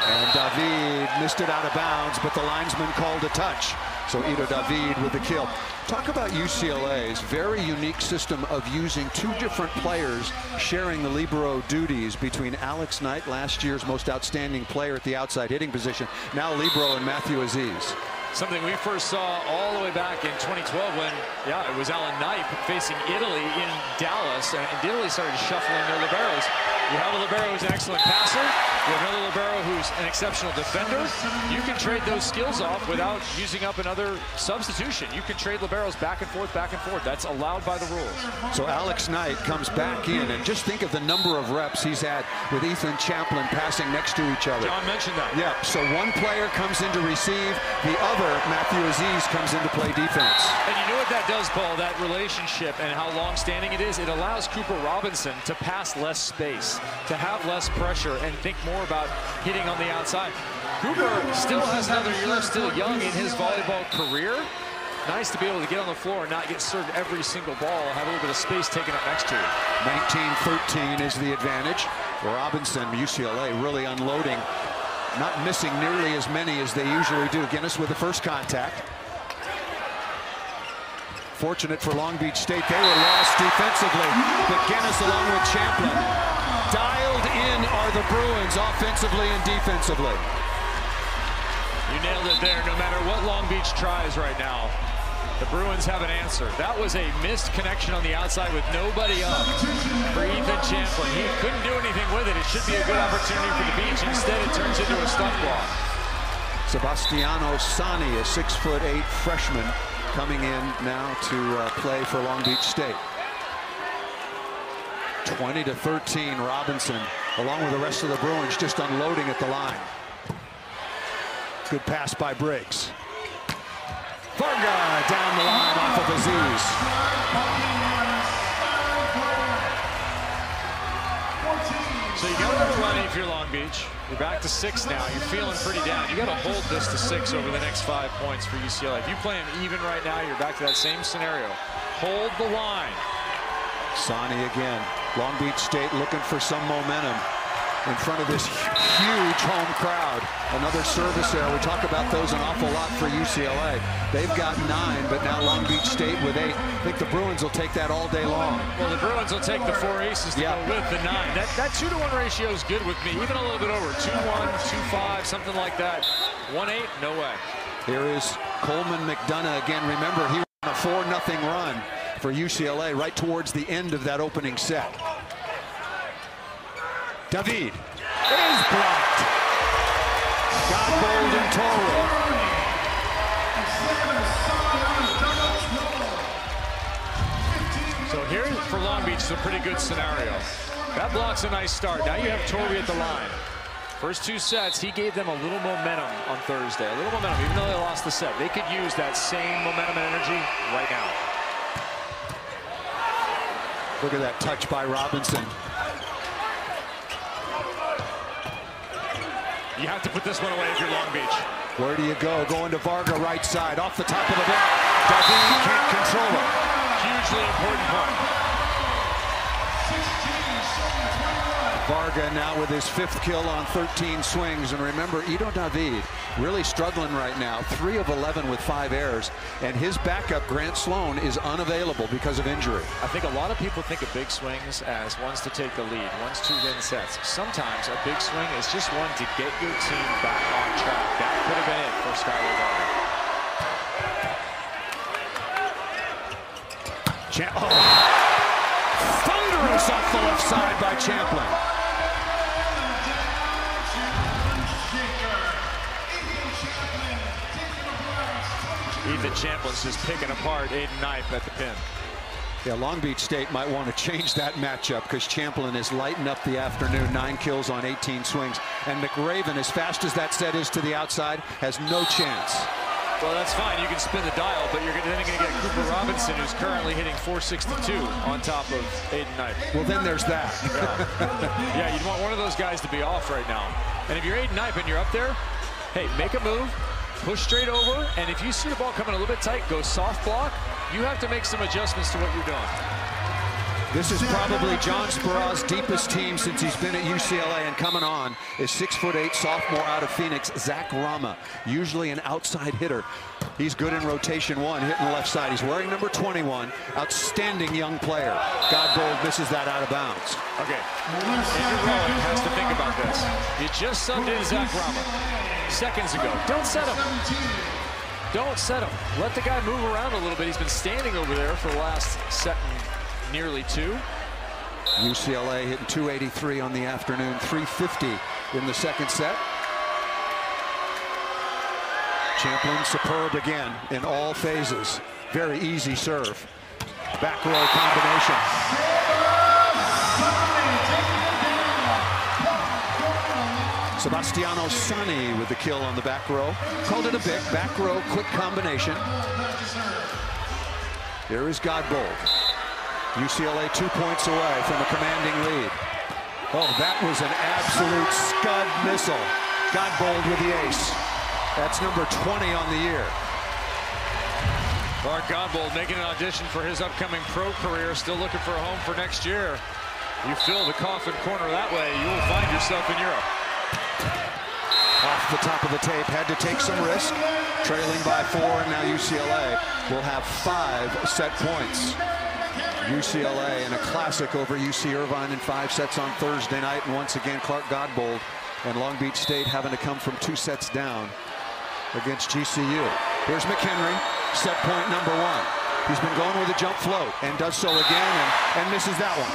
And David missed it out of bounds, but the linesman called a touch. So Ido David with the kill. Talk about UCLA's very unique system of using 2 different players sharing the libero duties between Alex Knight, last year's most outstanding player at the outside hitting position, now libero, and Matthew Aziz. Something we first saw all the way back in 2012 when, yeah, it was Alan Knight facing Italy in Dallas, and Italy started shuffling their liberos. You have a libero who's an excellent passer. You have another libero who's an exceptional defender. You can trade those skills off without using up another substitution. You can trade liberos back and forth, back and forth. That's allowed by the rules. So Alex Knight comes back in, and just think of the number of reps he's had with Ethan Champlin passing next to each other. John mentioned that. Yeah, so one player comes in to receive, the other, Matthew Aziz, comes in to play defense. And you know what that does, Paul, that relationship and how long-standing it is? It allows Cooper Robinson to pass less space, to have less pressure, and think more about hitting on the outside. Cooper still has another year left, still young in his volleyball career. Nice to be able to get on the floor and not get served every single ball, have a little bit of space taken up next to you. 19-13 is the advantage. Robinson, UCLA, really unloading, not missing nearly as many as they usually do. Guinness with the first contact. Fortunate for Long Beach State, they were lost defensively, but Guinness along with Champlin. Dialed in are the Bruins offensively and defensively. You nailed it there. No matter what Long Beach tries right now, the Bruins have an answer. That was a missed connection on the outside with nobody up for Ethan Champlin. He couldn't do anything with it. It should be a good opportunity for the Beach. Instead, it turns into a stuff block. Sebastiano Sani, a 6'8" freshman, coming in now to play for Long Beach State. 20-13, Robinson, along with the rest of the Bruins, just unloading at the line. Good pass by Briggs. Varga down the line off of Aziz. So you got to run if you're Long Beach. You're back to 6 now. You're feeling pretty down. You got to hold this to 6 over the next 5 points for UCLA. If you play them even right now, you're back to that same scenario. Hold the line. Sani again. Long Beach State looking for some momentum. in front of this huge home crowd. Another service error. We talk about those an awful lot for UCLA. They've got 9, but now Long Beach State with 8. I think the Bruins will take that all day long. Well, the Bruins will take the 4 aces to go with the 9. That 2-to-1 ratio is good with me, even a little bit over. 2-1, 2-5, something like that. 1-8, no way. Here is Coleman McDonough again. Remember, he ran a 4-0 run for UCLA right towards the end of that opening set. David is blocked. Godbold and Torrey. So here for Long Beach is a pretty good scenario. That block's a nice start. Now you have Torrey at the line. First 2 sets, he gave them a little momentum on Thursday. A little momentum, even though they lost the set. They could use that same momentum and energy right now. Look at that touch by Robinson. You have to put this one away if you're Long Beach. Where do you go? Going to Varga, right side, off the top of the bat. David can't control it. Hugely important point. Varga now with his 5th kill on 13 swings. And remember, Ido David really struggling right now. 3 of 11 with 5 errors. And his backup, Grant Sloan, is unavailable because of injury. I think a lot of people think of big swings as ones to take the lead, ones to win sets. Sometimes a big swing is just one to get your team back on track. That could have been it for Skylar Varga. Thunderous off the left side by Champlin. Ethan Champlin's just picking apart Aiden Knipe at the pin. Yeah, Long Beach State might want to change that matchup because Champlin is lighting up the afternoon. 9 kills on 18 swings. And McRaven, as fast as that set is to the outside, has no chance. Well, that's fine. You can spin the dial, but you're then going to get Cooper Robinson, who's currently hitting .462 on top of Aiden Knipe. Well, then there's that. Yeah, you'd want one of those guys to be off right now. And if you're Aiden Knipe and you're up there, hey, make a move, push straight over, and if you see the ball coming a little bit tight, go soft block. You have to make some adjustments to what you're doing. This is probably John Spera's deepest team since he's been at UCLA, and coming on is 6'8" sophomore out of Phoenix, Zach Rama, usually an outside hitter. He's good in rotation 1, hitting the left side. He's wearing number 21, outstanding young player. Godbold misses that out of bounds. Okay, Andrew Rowan has to think about this. You just subbed in Zach Rama seconds ago. Don't set him. Don't set him. Let the guy move around a little bit. He's been standing over there for the last set and nearly 2. UCLA hitting 283 on the afternoon, 350 in the second set. Champlin superb again in all phases. Very easy serve. Back row combination. Sebastiano Sani with the kill on the back row. Called it a big back row quick combination. Here is Godbold. UCLA 2 points away from a commanding lead. Oh, that was an absolute scud missile. Godbold with the ace. That's number 20 on the year. Mark Godbold making an audition for his upcoming pro career, still looking for a home for next year. You fill the coffin corner that way, you will find yourself in Europe. Off the top of the tape, had to take some risk. Trailing by 4, and now UCLA will have 5 set points. UCLA in a classic over UC Irvine in 5 sets on Thursday night, and once again Clark Godbold and Long Beach State having to come from 2 sets down against GCU. Here's McHenry, set point number 1. He's been going with a jump float and does so again and misses that one.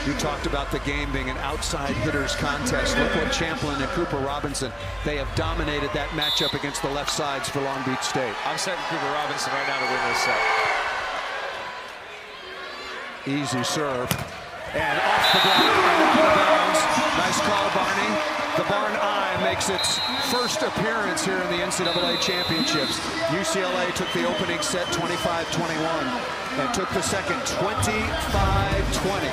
You talked about the game being an outside hitters contest. Look what Champlin and Cooper Robinson, they have dominated that matchup against the left sides for Long Beach State. I'm setting Cooper Robinson right now to win this set. Easy serve. And off the block and out of bounds. Nice call, Barney. The Barn Eye makes its first appearance here in the NCAA championships. UCLA took the opening set 25-21 and took the second 25-20.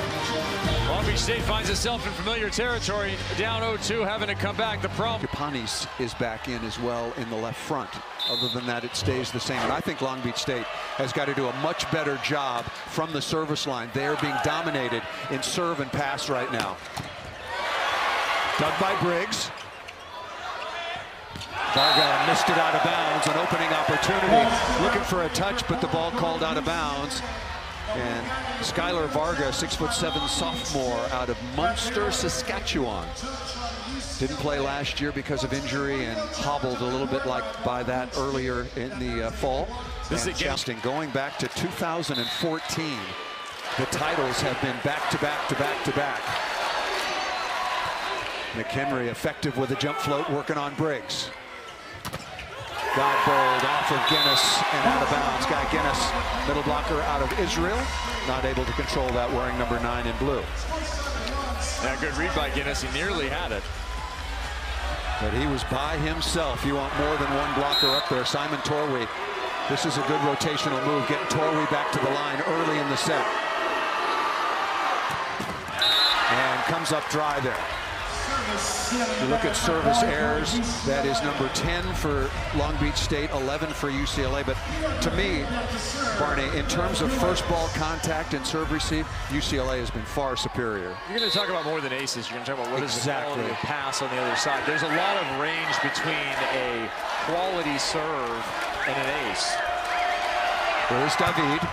Long Beach State finds itself in familiar territory, down 0-2, having to come back. The problem. Chapanis is back in as well in the left front. Other than that, it stays the same. And I think Long Beach State has got to do a much better job from the service line. They are being dominated in serve and pass right now. Dug by Briggs. Varga missed it out of bounds. An opening opportunity. Looking for a touch, but the ball called out of bounds. And Skylar Varga, 6'7" sophomore out of Munster, Saskatchewan. Didn't play last year because of injury and hobbled a little bit like by that earlier in the fall. This is interesting. Going back to 2014, the titles have been back to back to back to back. McHenry effective with a jump float, working on Briggs. Got bowled off of Guinness and out of bounds. Guy Guinness, middle blocker out of Israel, not able to control that, wearing number 9 in blue. Yeah, good read by Guinness. He nearly had it. But he was by himself. You want more than one blocker up there. Simon Torwey. This is a good rotational move. Getting Torwey back to the line early in the set. And comes up dry there. You look at service errors, that is number 10 for Long Beach State, 11 for UCLA. But to me, Barney, in terms of first ball contact and serve receive, UCLA has been far superior. You're going to talk about more than aces. You're going to talk about what is the quality of pass on the other side. There's a lot of range between a quality serve and an ace. There's David.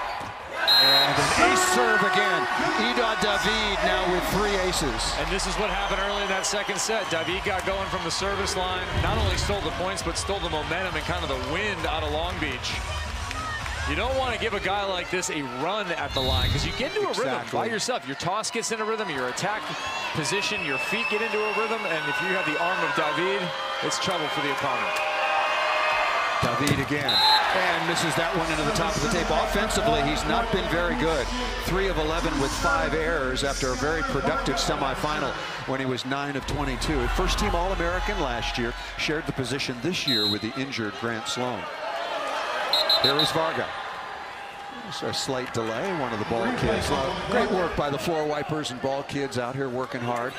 And an ace serve again. Ida David now with 3 aces. And this is what happened early in that second set. David got going from the service line. Not only stole the points, but stole the momentum and kind of the wind out of Long Beach. You don't want to give a guy like this a run at the line because you get into a rhythm by yourself. Your toss gets in a rhythm, your attack position, your feet get into a rhythm, and if you have the arm of David, it's trouble for the opponent. David again, and misses that one into the top of the tape. Offensively, he's not been very good. 3 of 11 with 5 errors after a very productive semifinal when he was 9 of 22. First team All-American last year, shared the position this year with the injured Grant Sloan. There is Varga. There's a slight delay, one of the ball kids. Great work by the floor wipers and ball kids out here working hard.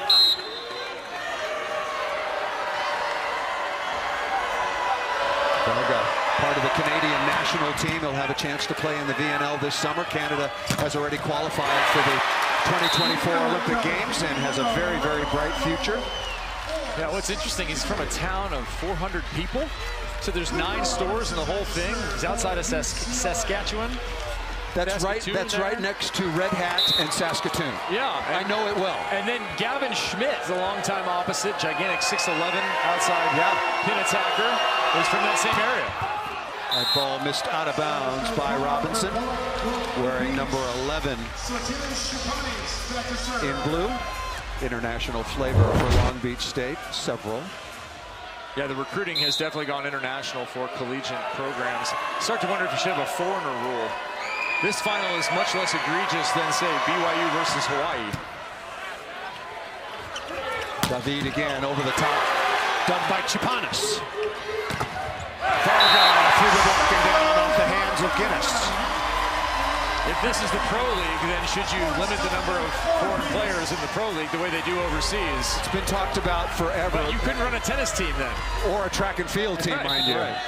Varga, part of the Canadian national team. He'll have a chance to play in the VNL this summer. Canada has already qualified for the 2024 Olympic Games and has a very, very bright future. Yeah, what's interesting, he's from a town of 400 people. So there's 9 stores in the whole thing. He's outside of Saskatchewan. That's right next to Red Hat and Saskatoon. Yeah. I know it well. And then Gavin Schmidt, the longtime opposite, gigantic 6'11", outside pin attacker, is from that same area. That ball missed out of bounds by Robinson, wearing number 11 in blue. International flavor for Long Beach State, several. Yeah, the recruiting has definitely gone international for collegiate programs. Start to wonder if you should have a foreigner rule. This final is much less egregious than, say, BYU versus Hawaii. David again over the top. Dug by Chapanis. Varga through the block and down off the hands of Guinness. If this is the Pro League, then should you limit the number of foreign players in the Pro League the way they do overseas? It's been talked about forever. But you couldn't run a tennis team then. Or a track and field team, mind you. Right.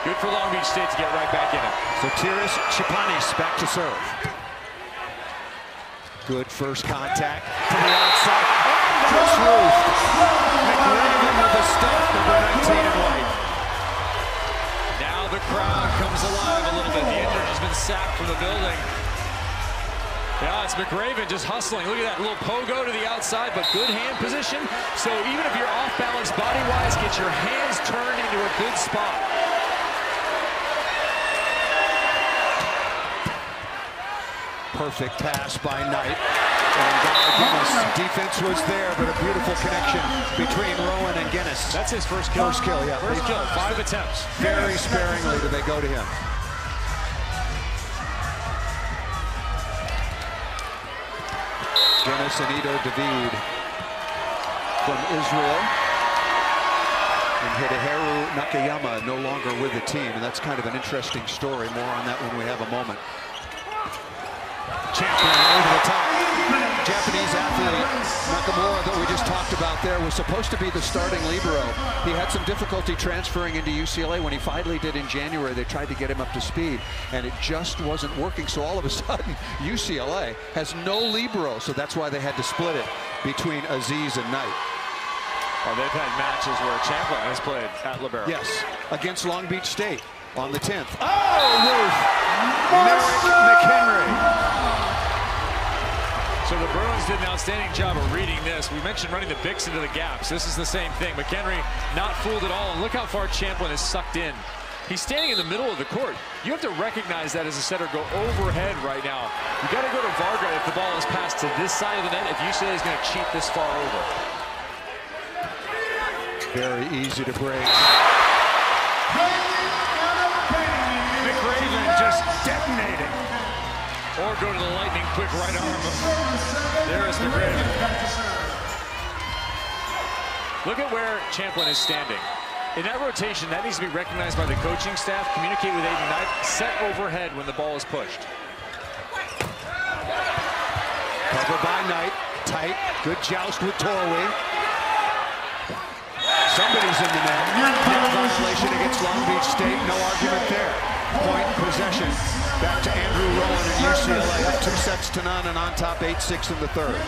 Good for Long Beach State to get right back in it. So Tiris Chapanis back to serve. Good first contact to the outside. Just roofed. McRaven with the stuff, number 19 in white. Now the crowd comes alive a little bit. The intern has been sacked from the building. Yeah, it's McRaven just hustling. Look at that little pogo to the outside, but good hand position. So even if you're off balance body-wise, get your hands turned into a good spot. Perfect pass by Knight. And Guinness, defense was there, but a beautiful connection between Rowan and Guinness. That's his first kill. First kill, yeah. First kill, 5 attempts. Very sparingly do they go to him. Guinness and Ito David from Israel. And Hideharu Nakayama no longer with the team, and that's kind of an interesting story. More on that when we have a moment. Champion over the top. Japanese athlete Nakamura that we just talked about there was supposed to be the starting libero. He had some difficulty transferring into UCLA. When he finally did in January, they tried to get him up to speed, and it just wasn't working. So all of a sudden, UCLA has no libero, so that's why they had to split it between Aziz and Knight. Well, they've had matches where Champlin has played at libero. Yes, against Long Beach State on the 10th. Oh, Ruth! Merrick McHenry. So the Bruins did an outstanding job of reading this. We mentioned running the Bicks into the gaps. This is the same thing. McHenry not fooled at all. And look how far Champlin is sucked in. He's standing in the middle of the court. You have to recognize that as a setter. Go overhead right now. You got to go to Varga if the ball is passed to this side of the net, if UCLA is going to cheat this far over. Very easy to break. McRaven just detonating. Or go to the lightning quick right arm. There is McRaven. Look at where Champlin is standing. In that rotation, that needs to be recognized by the coaching staff. Communicate with Aiden Knight. Set overhead when the ball is pushed. Cover by Knight. Tight. Good joust with Torway. Somebody's in the net. Violation against Long Beach State. No argument there. Point possession. Back to Andrew Rowan at UCLA. Up 2-0 and on top 8-6 in the third.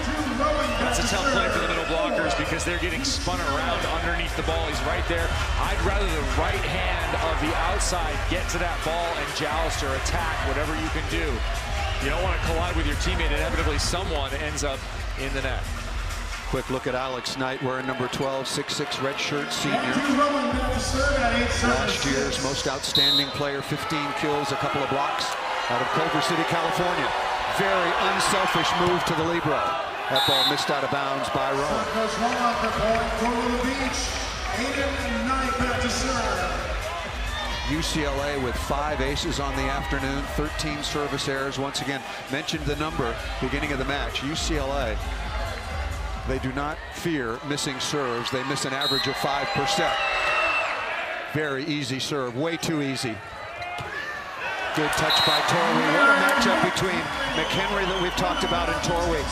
That's a tough play for the middle blockers because they're getting spun around underneath the ball. He's right there. I'd rather the right hand of the outside get to that ball and joust or attack, whatever you can do. You don't want to collide with your teammate. Inevitably, someone ends up in the net. Quick look at Alex Knight wearing number 12, 6'6", redshirt senior. Last year's most outstanding player, 15 kills, a couple of blocks out of Culver City, California. Very unselfish move to the libero. That ball missed out of bounds by Rowan. UCLA with 5 aces on the afternoon, 13 service errors. Once again, mentioned the number beginning of the match. UCLA, they do not fear missing serves. They miss an average of 5%. Very easy serve, way too easy. Good touch by Torway. What a matchup between McHenry that we've talked about and Torway.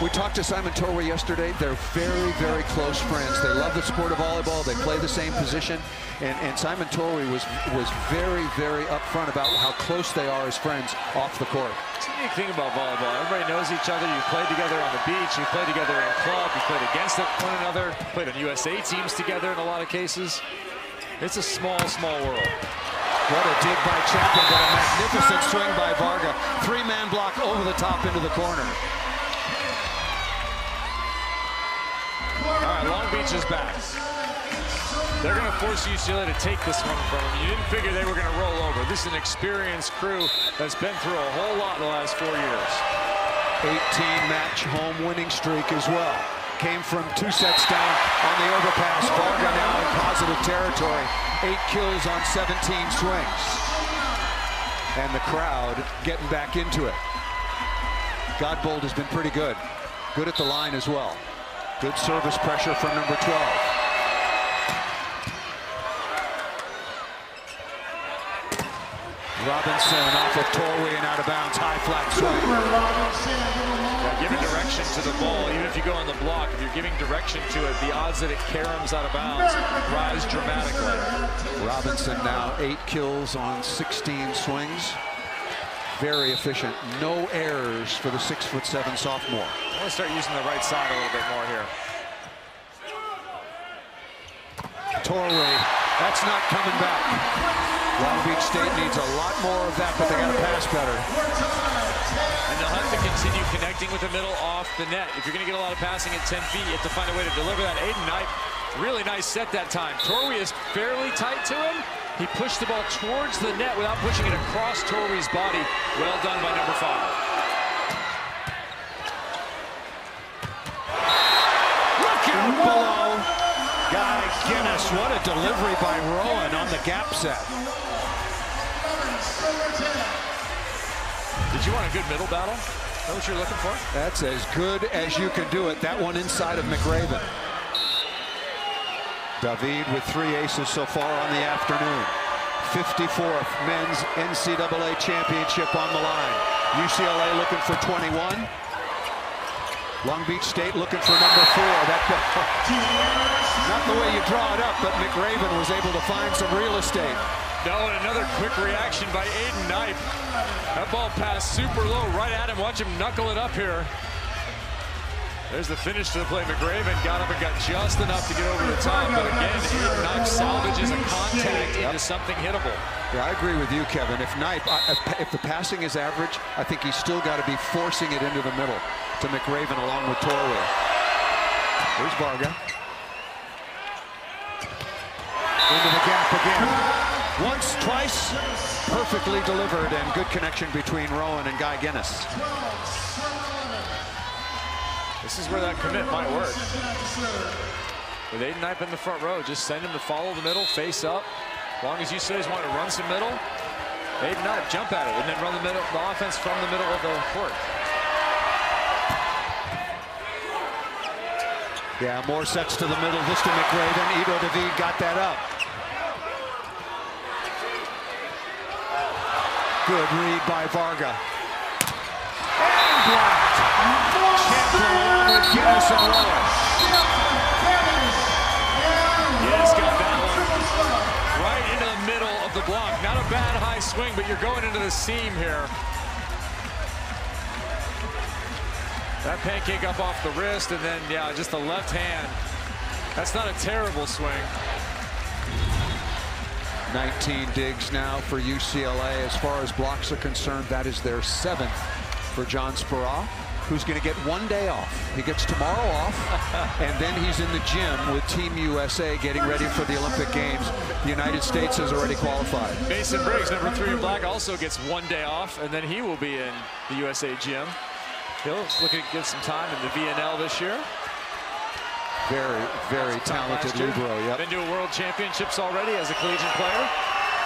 We talked to Simon Torway yesterday. They're very, very close friends. They love the sport of volleyball. They play the same position. And Simon Torway was very, very upfront about how close they are as friends off the court. It's a unique thing about volleyball. Everybody knows each other. You play together on the beach. You play together in club. You played against one another. Played on USA teams together in a lot of cases. It's a small, small world. What a dig by Champlin, but a magnificent swing by Varga. 3-man block over the top into the corner. All right, Long Beach is back. They're going to force UCLA to take this one from them. You didn't figure they were going to roll over. This is an experienced crew that's been through a whole lot in the last 4 years. 18-match home winning streak as well. Came from 2 sets down on the overpass. Varga now in positive territory. 8 kills on 17 swings. And the crowd getting back into it. Godbold has been pretty good. Good at the line as well. Good service pressure from number 12. Robinson off of Torway and out of bounds. High flat swing. Yeah, giving direction to the ball, even if you go on the block, if you're giving direction to it, the odds that it caroms out of bounds rise dramatically. Robinson now 8 kills on 16 swings. Very efficient. No errors for the 6'7" sophomore. I want to start using the right side a little bit more here. Torway, that's not coming back. Long Beach State needs a lot more of that, but they got to pass better. And they'll have to continue connecting with the middle off the net. If you're going to get a lot of passing at 10 feet, you have to find a way to deliver that. Aiden Knight, really nice set that time. Torway is fairly tight to him. He pushed the ball towards the net without pushing it across Torway's body. Well done by number 5. Look out below. Guy Guinness, what a delivery by Rowan on the gap set. Did you want a good middle battle? Is that what you're looking for? That's as good as you can do it. That one inside of McRaven. David with 3 aces so far on the afternoon. 54th men's NCAA championship on the line. UCLA looking for 21. Long Beach State looking for number 4. Not the way you draw it up, but McRaven was able to find some real estate. No, and another quick reaction by Aiden Knipe. That ball passed super low right at him. Watch him knuckle it up here. There's the finish to the play. McRaven got up and got just enough to get over the top. But again, Aiden Knipe salvages a contact into something hittable. Yeah, I agree with you, Kevin. If Knipe, if the passing is average, I think he's still got to be forcing it into the middle to McRaven along with Torway. Here's Varga. Into the gap again. Once, twice, perfectly delivered, and good connection between Rowan and Guy Guinness. This is where that commit might work. With Aiden Knipe in the front row, just send him to follow the middle, face up. As long as you say he's wanting to run some middle, Aiden Knipe jump at it and then run the offense from the middle of the court. Yeah, more sets to the middle. This to McRaven. Ido David got that up. Good read by Varga. And blocked. Champlin along with Guinness and Rowan. Guinness got that one right into the middle of the block. Not a bad high swing, but you're going into the seam here. That pancake up off the wrist, and then, yeah, just the left hand. That's not a terrible swing. 19 digs now for UCLA. As far as blocks are concerned, that is their 7th for John Speraw, who's going to get 1 day off. He gets tomorrow off, and then he's in the gym with Team USA getting ready for the Olympic Games. The United States has already qualified. Mason Briggs, number 3 in black, also gets 1 day off, and then he will be in the USA gym. He'll looking to get some time in the VNL this year. Very, very talented libero. Yep. Been to a World Championships already as a collegiate player.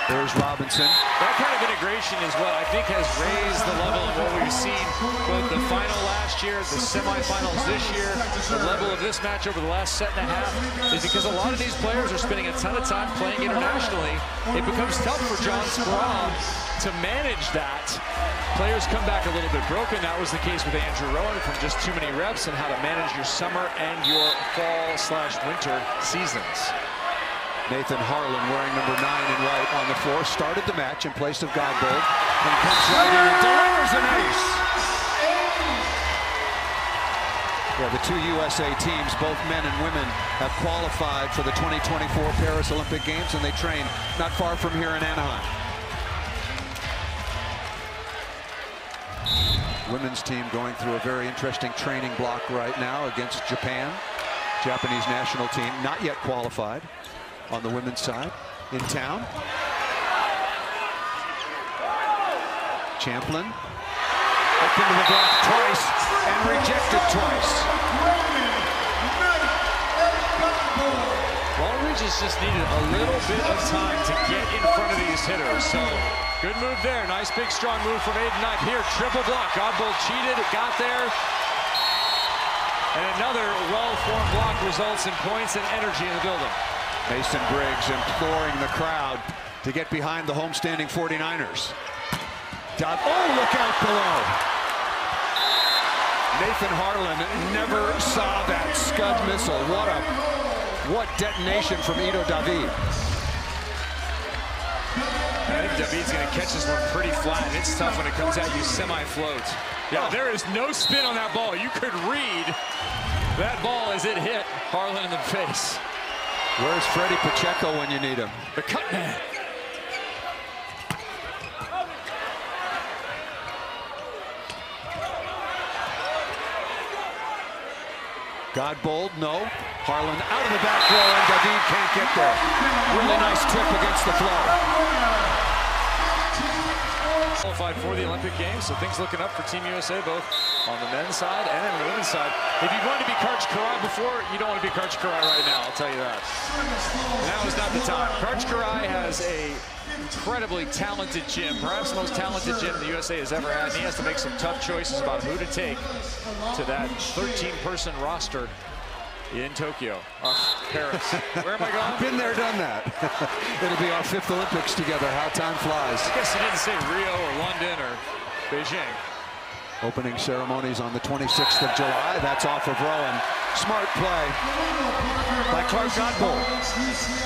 There's Robinson. That kind of integration is what I think has raised the level of what we've seen both the final last year, the semifinals this year, the level of this match over the last set and a half, is because a lot of these players are spending a ton of time playing internationally. It becomes tough for John Speraw to manage that. Players come back a little bit broken. That was the case with Andrew Rowan from just too many reps and how to manage your summer and your fall/winter seasons. Nathan Harlan, wearing number 9 in white on the floor, started the match in place of Godbold and comes right in and delivers an ace. Yeah, the 2 USA teams, both men and women, have qualified for the 2024 Paris Olympic Games, and they train not far from here in Anaheim. Women's team going through a very interesting training block right now against Japan. Japanese national team not yet qualified on the women's side in town. Champlin up into the block twice and rejected twice. Long Beach has just needed a little bit of time to get in front of these hitters. So good move there. Nice big strong move from Aiden Knipe here. Triple block. Godbold cheated. It got there. And another well-formed block results in points and energy in the building. Mason Briggs imploring the crowd to get behind the homestanding 49ers. Oh, look out below. Nathan Harlan never saw that Scud missile. What detonation from Ido David. I think David's going to catch this one pretty flat. It's tough when it comes at you semi-float. Yeah, there is no spin on that ball. You could read that ball as it hit Harlan in the face. Where's Freddie Pacheco when you need him? The cut man. Godbold, no. Harlan out of the back row, and David can't get there. Really nice tip against the flow. Qualified for the Olympic Games, so things looking up for Team USA, both on the men's side and on the women's side. If you wanted to be Karch Karai before, you don't want to be Karch Karai right now, I'll tell you that. Now is not the time. Karch Karai has a incredibly talented gym, perhaps the most talented gym the USA has ever had, and he has to make some tough choices about who to take to that 13-person roster in Tokyo. Paris. Where am I going? Been there, done that. It'll be our 5th Olympics together. How time flies. I guess he didn't say Rio or London or Beijing. Opening ceremonies on the 26th of July. That's off of Rowan. Smart play by Clark Godbold.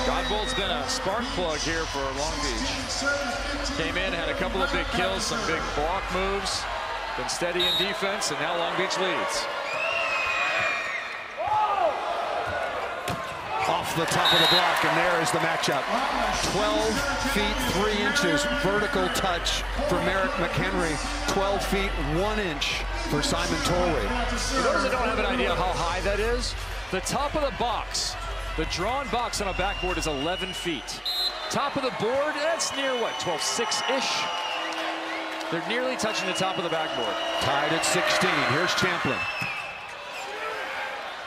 Godbold's been a spark plug here for Long Beach. Came in, had a couple of big kills, some big block moves. Been steady in defense, and now Long Beach leads. Off the top of the block, and there is the matchup. 12 feet 3 inches vertical touch for Merrick McHenry. 12 feet 1 inch for Simon Torrey. For those that don't have an idea how high that is, the top of the box, the drawn box on a backboard is 11 feet. Top of the board, that's near what, 12.6-ish? They're nearly touching the top of the backboard. Tied at 16. Here's Champlin.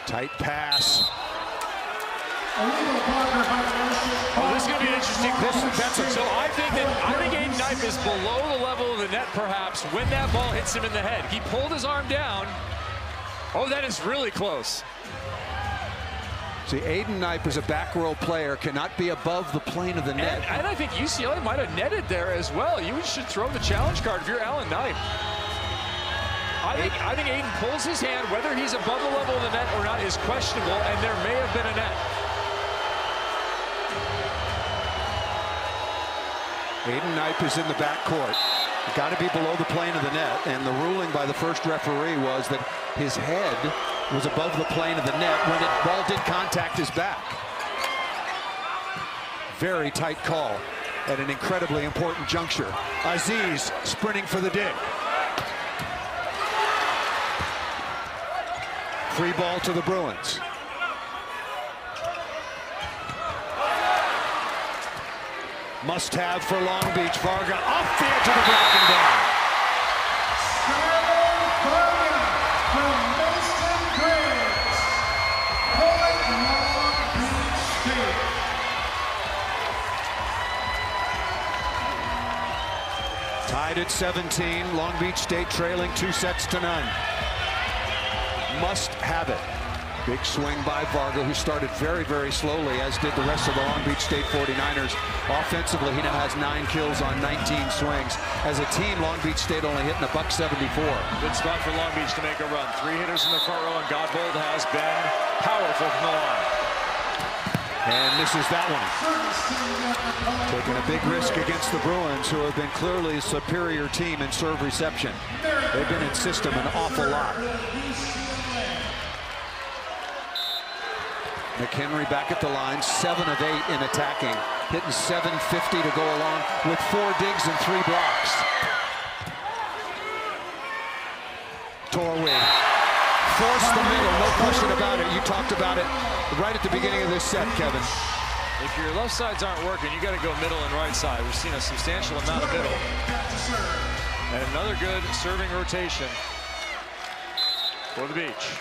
Tight pass. Oh, this is going to be interesting. So I think Aiden Knipe is below the level of the net, perhaps, when that ball hits him in the head. He pulled his arm down. Oh, that is really close. See, Aiden Knipe, as a back row player, cannot be above the plane of the net. And I think UCLA might have netted there as well. You should throw the challenge card if you're Alan Knipe. I think Aiden pulls his hand. Whether he's above the level of the net or not is questionable, and there may have been a net. Aiden Knipe is in the backcourt. Got to be below the plane of the net, and the ruling by the first referee was that his head was above the plane of the net when the ball did contact his back. Very tight call at an incredibly important juncture. Aziz sprinting for the dig. Free ball to the Bruins. Must have for Long Beach. Varga off the edge of the block and down. Tied at 17. Long Beach State trailing 2-0. Must have it. Big swing by Varga, who started very, very slowly, as did the rest of the Long Beach State 49ers. Offensively, he now has 9 kills on 19 swings. As a team, Long Beach State only hitting $174. Good spot for Long Beach to make a run. 3 hitters in the front row, and Godbold has been powerful from the line. And misses that one. Taking a big risk against the Bruins, who have been clearly a superior team in serve reception. They've been in system an awful lot. McHenry back at the line, 7 of 8 in attacking, hitting .750 to go along with 4 digs and 3 blocks. Torrey forced the middle, no question about it. You talked about it right at the beginning of this set, Kevin. If your left sides aren't working, you got to go middle and right side. We've seen a substantial amount of middle. And another good serving rotation for the Beach.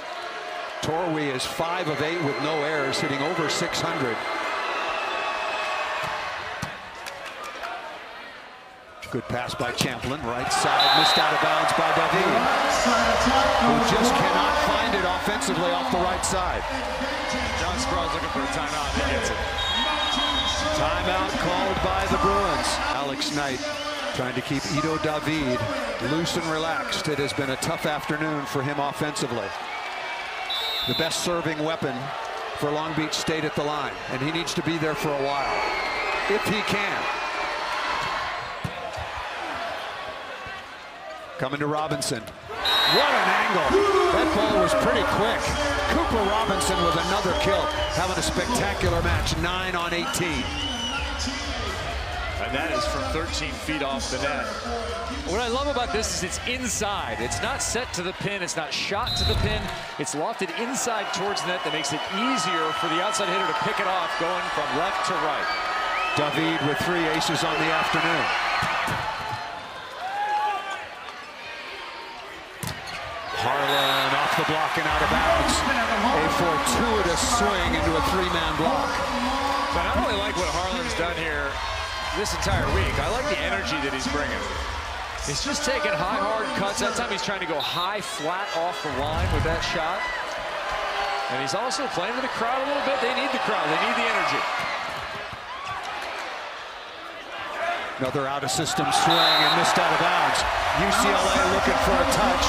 Torrey is 5 of 8 with no errors, hitting over .600. Good pass by Champlin, right side, missed out of bounds by David, who just cannot find it offensively off the right side. John Sprawl's looking for a timeout, and he gets it. Timeout called by the Bruins. Alex Knight trying to keep Ido David loose and relaxed. It has been a tough afternoon for him offensively. The best serving weapon for Long Beach State at the line, and he needs to be there for a while, if he can. Coming to Robinson. What an angle. That ball was pretty quick. Cooper Robinson with another kill, having a spectacular match, 9 on 18. And that is from 13 feet off the net. What I love about this is it's inside. It's not set to the pin. It's not shot to the pin. It's lofted inside towards the net. That makes it easier for the outside hitter to pick it off going from left to right. David with 3 aces on the afternoon. Harlan off the block and out of bounds. A fortuitous swing into a 3-man block. But I really like what Harlan's done here this entire week. I like the energy that he's bringing. He's just taking high, hard cuts. That time he's trying to go high, flat off the line with that shot. And he's also playing to the crowd a little bit. They need the crowd. They need the energy. Another out-of-system swing and missed out of bounds. UCLA looking for a touch.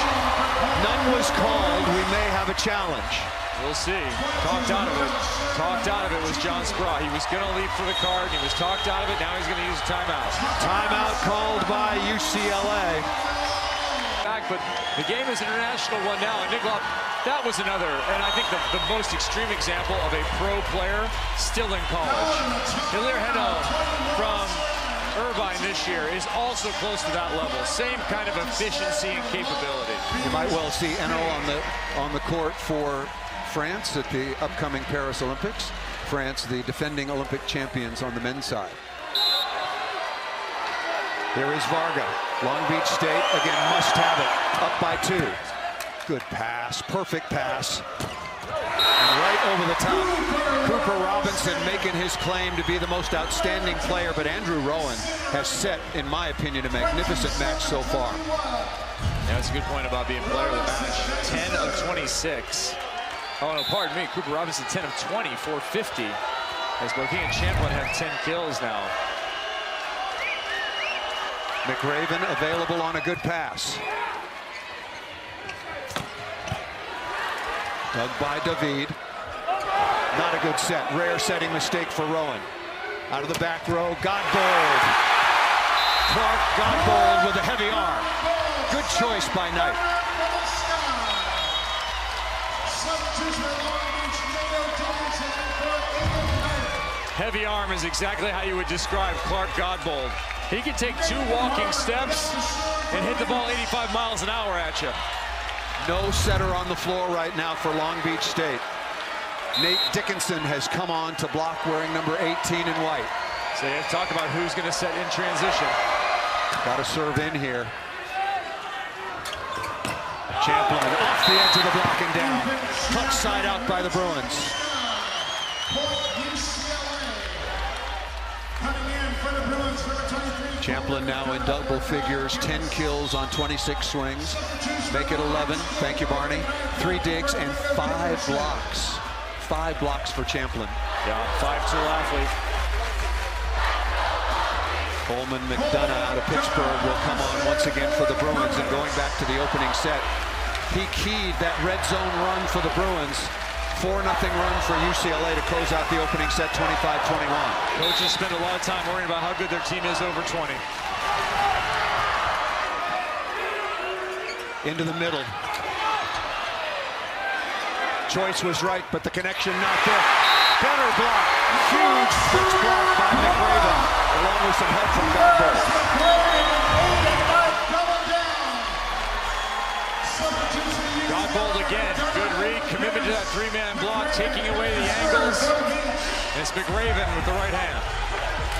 None was called. We may have a challenge. We'll see. Talked out of it. Talked out of it was John Spraw. He was going to leap for the card, and he was talked out of it. Now he's going to use a timeout. Timeout called by UCLA. But the game is an international one now. And Nick, that was another, and I think the most extreme example of a pro player still in college. Hilaire Heno from Irvine this year is also close to that level. Same kind of efficiency and capability. You might well see Eno on the court for France at the upcoming Paris Olympics. France, the defending Olympic champions on the men's side. Here is Varga. Long Beach State again must have it. Up by 2. Good pass. Perfect pass. And right over the top. Cooper Robinson making his claim to be the most outstanding player, but Andrew Rowan has set, in my opinion, a magnificent match so far. Yeah, that's a good point about being player of the match. 10 of 26. Oh, no, pardon me. Cooper Robinson, 10 of 20, 450. As Bothea and Champlin have 10 kills now. McRaven available on a good pass. Dug by David. Not a good set. Rare setting mistake for Rowan. Out of the back row, Godbold. Clark Godbold with a heavy arm. Good choice by Knight. Heavy arm is exactly how you would describe Clark Godbold. He can take 2 walking steps and hit the ball 85 miles an hour at you. No setter on the floor right now for Long Beach State. Nate Dickinson has come on to block wearing number 18 in white. So you have to talk about who's going to set in transition. Got to serve in here. Champlin off the edge of the block and down. Touch side out by the Bruins. Champlin now in double figures, 10 kills on 26 swings. Make it 11. Thank you, Barney. 3 digs and 5 blocks. 5 blocks for Champlin. Yeah, 5-tool athlete. Coleman McDonough out of Pittsburgh will come on once again for the Bruins. And going back to the opening set, he keyed that red zone run for the Bruins. 4-0 run for UCLA to close out the opening set, 25-21. Coaches spend a lot of time worrying about how good their team is over 20. Into the middle. Choice was right, but the connection not there. Better block. Huge switch block by McRaven, along with some help from Godbold. Godbold again. Good read. Commitment to that 3-man block, taking away the angles. And it's McRaven with the right hand.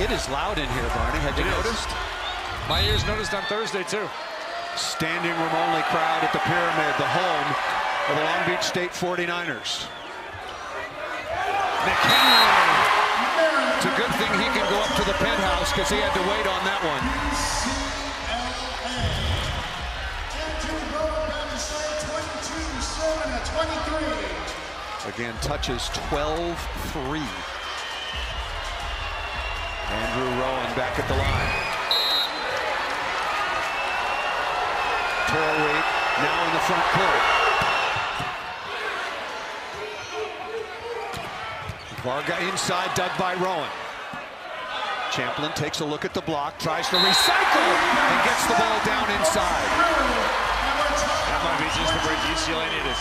It is loud in here, Barney. Had you noticed? My ears noticed on Thursday, too. Standing room only crowd at the Pyramid, the home of the Long Beach State 49ers. McHenry. It's a good thing he can go up to the penthouse because he had to wait on that one. Again, touches 12-3. Andrew Rowan back at the line. Torrey now in the front court. Varga inside, dug by Rowan. Champlin takes a look at the block, tries to recycle, and gets the ball down inside. That might be just the break UCLA needed.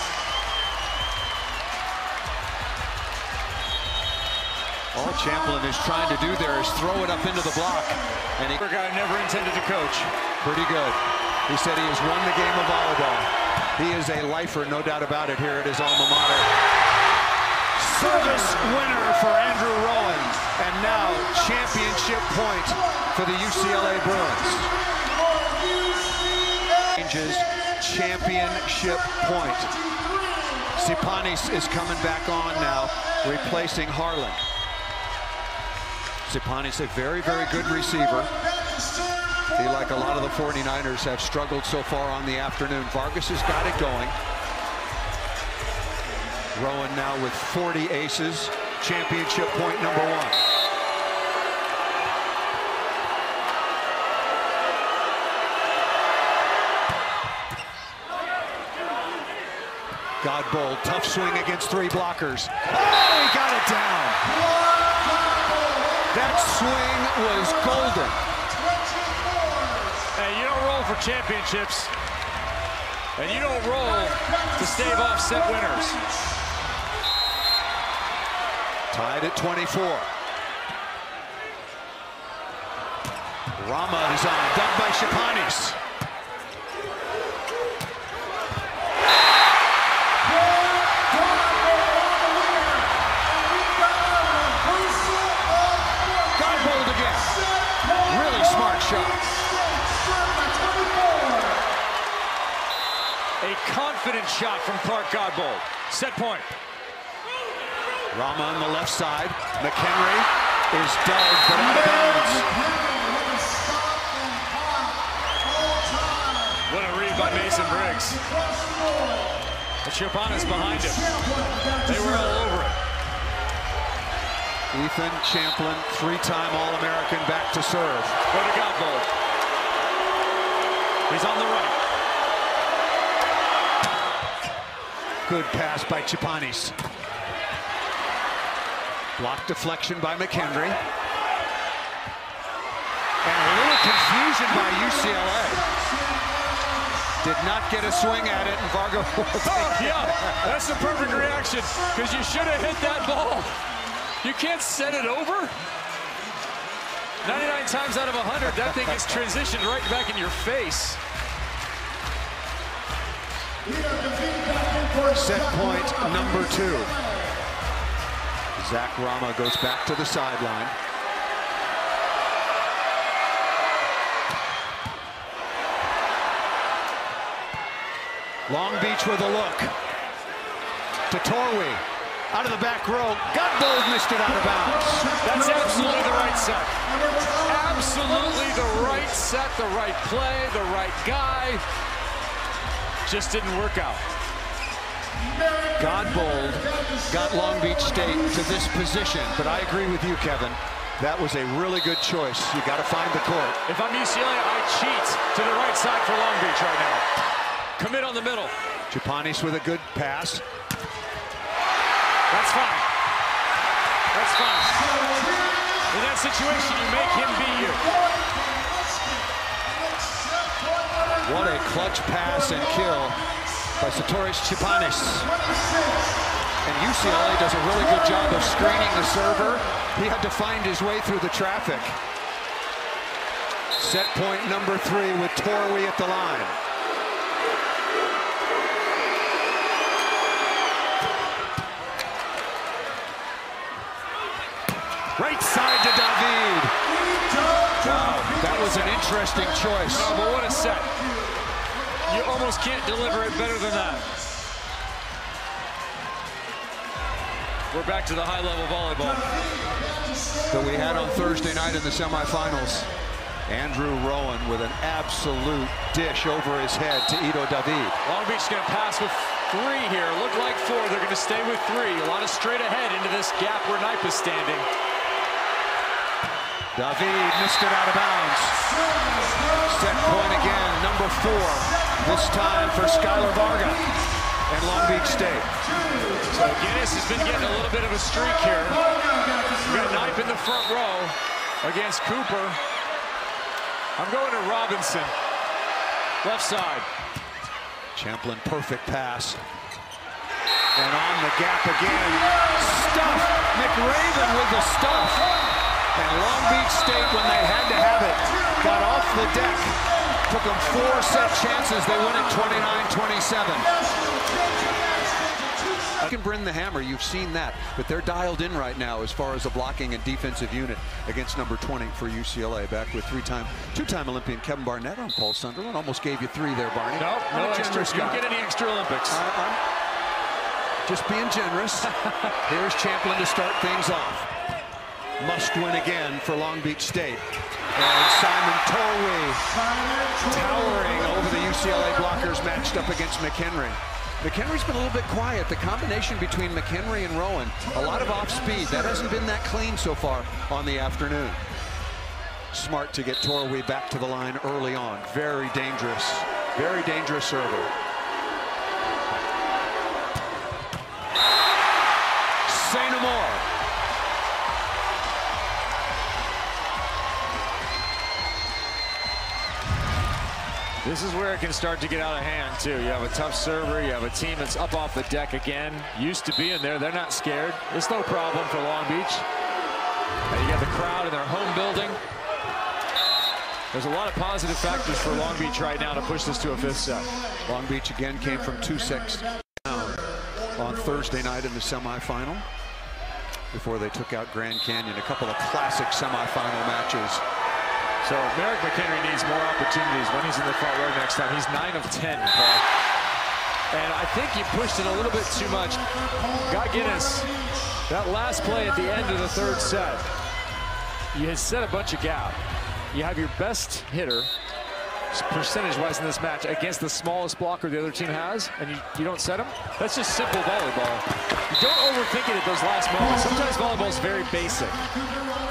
All Champlin is trying to do there is throw it up into the block. And he guy never intended to coach. Pretty good. He said he has won the game of volleyball. He is a lifer, no doubt about it, here at his alma mater. Service winner for Andrew Rowan. And now championship point for the UCLA Bruins. Changes championship point. Sipanis is coming back on now, replacing Harlan. Sipanis, a very, very good receiver. He, like a lot of the 49ers, have struggled so far on the afternoon. Vargas has got it going. Rowan now with 40 aces. Championship point number 1. Godbold, tough swing against 3 blockers. Oh, he got it down. That swing was golden. Hey, you don't roll for championships, and you don't roll to stave off set winners. Tied at 24. Rama is on, done by Shapanis. Godbold again. Really smart shot. A confident shot from Clark Godbold. Set point. Rama on the left side. McHenry is dug, but out of bounds. What a read by Mason Briggs. The Shapanis behind him. They were all over it. Ethan Champlin, 3-time All-American, back to serve. Go to Godbold. He's on the right. Good pass by Chapanis. Block deflection by McHenry. And a little confusion by UCLA. Did not get a swing at it, and Vargo. Oh, yeah, that's the perfect reaction, because you should have hit that ball. You can't set it over. 99 times out of 100, that thing gets transitioned right back in your face. Set point number 2. Zach Rama goes back to the sideline. Long Beach with a look. To Torwey. Out of the back row. Godbold missed it out of bounds. That's absolutely the right set. Absolutely the right set, the right play, the right guy. Just didn't work out. Godbold got Long Beach State to this position, but I agree with you, Kevin. That was a really good choice. You got to find the court. If I'm UCLA, I cheat to the right side for Long Beach right now. Commit on the middle. Chapanis with a good pass. That's fine. That's fine. In that situation, you make him beat you. What a clutch pass and kill by Satoris Chapanis. And UCLA does a really good job of screening the server. He had to find his way through the traffic. Set point number 3 with Torwey at the line. Right side to David. Wow, that was an interesting choice. No, but what a set. You almost can't deliver it better than that. We're back to the high-level volleyball that we had on Thursday night in the semifinals. Andrew Rowan with an absolute dish over his head to Ito David. Long Beach going to pass with 3 here. Look like 4. They're going to stay with 3. A lot of straight ahead into this gap where Knipe is standing. David missed it out of bounds. Set point again, number 4. This time for Skylar Varga and Long Beach State. So Guinness has been getting a little bit of a streak here. We've got Knipe in the front row against Cooper. I'm going to Robinson. Left side. Champlin, perfect pass. And on the gap again. Stuff. McRaven with the stuff. And Long Beach State, when they had to have it, got off the deck. Took them 4 set chances. They win it 29-27. You can bring the hammer. You've seen that. But they're dialed in right now as far as a blocking and defensive unit against number 20 for UCLA. Back with 2-time Olympian Kevin Barnett on Paul Sunderland. Almost gave you 3 there, Barney. No extra. You don't get any extra Olympics. I'm just being generous. Here's Champlin to start things off. Must win again for Long Beach State. And Simon Torwey towering over the UCLA blockers matched up against McHenry. McHenry's been a little bit quiet. The combination between McHenry and Rowan, a lot of off speed. That hasn't been that clean so far on the afternoon. Smart to get Torwey back to the line early on. Very dangerous server. Say no more. This is where it can start to get out of hand, too. You have a tough server. You have a team that's up off the deck again. Used to being there. They're not scared. It's no problem for Long Beach. And you got the crowd in their home building. There's a lot of positive factors for Long Beach right now to push this to a 5th set. Long Beach again came from 2-6 down on Thursday night in the semifinal before they took out Grand Canyon. A couple of classic semifinal matches. So Merrick McHenry needs more opportunities when he's in the front row next time. He's 9 of 10, Paul. And I think he pushed it a little bit too much. God Guinness, that last play at the end of the 3rd set, you had set a bunch of gap. You have your best hitter, percentage-wise in this match, against the smallest blocker the other team has, and you don't set him? That's just simple volleyball. You don't overthink it at those last moments. Sometimes volleyball is very basic.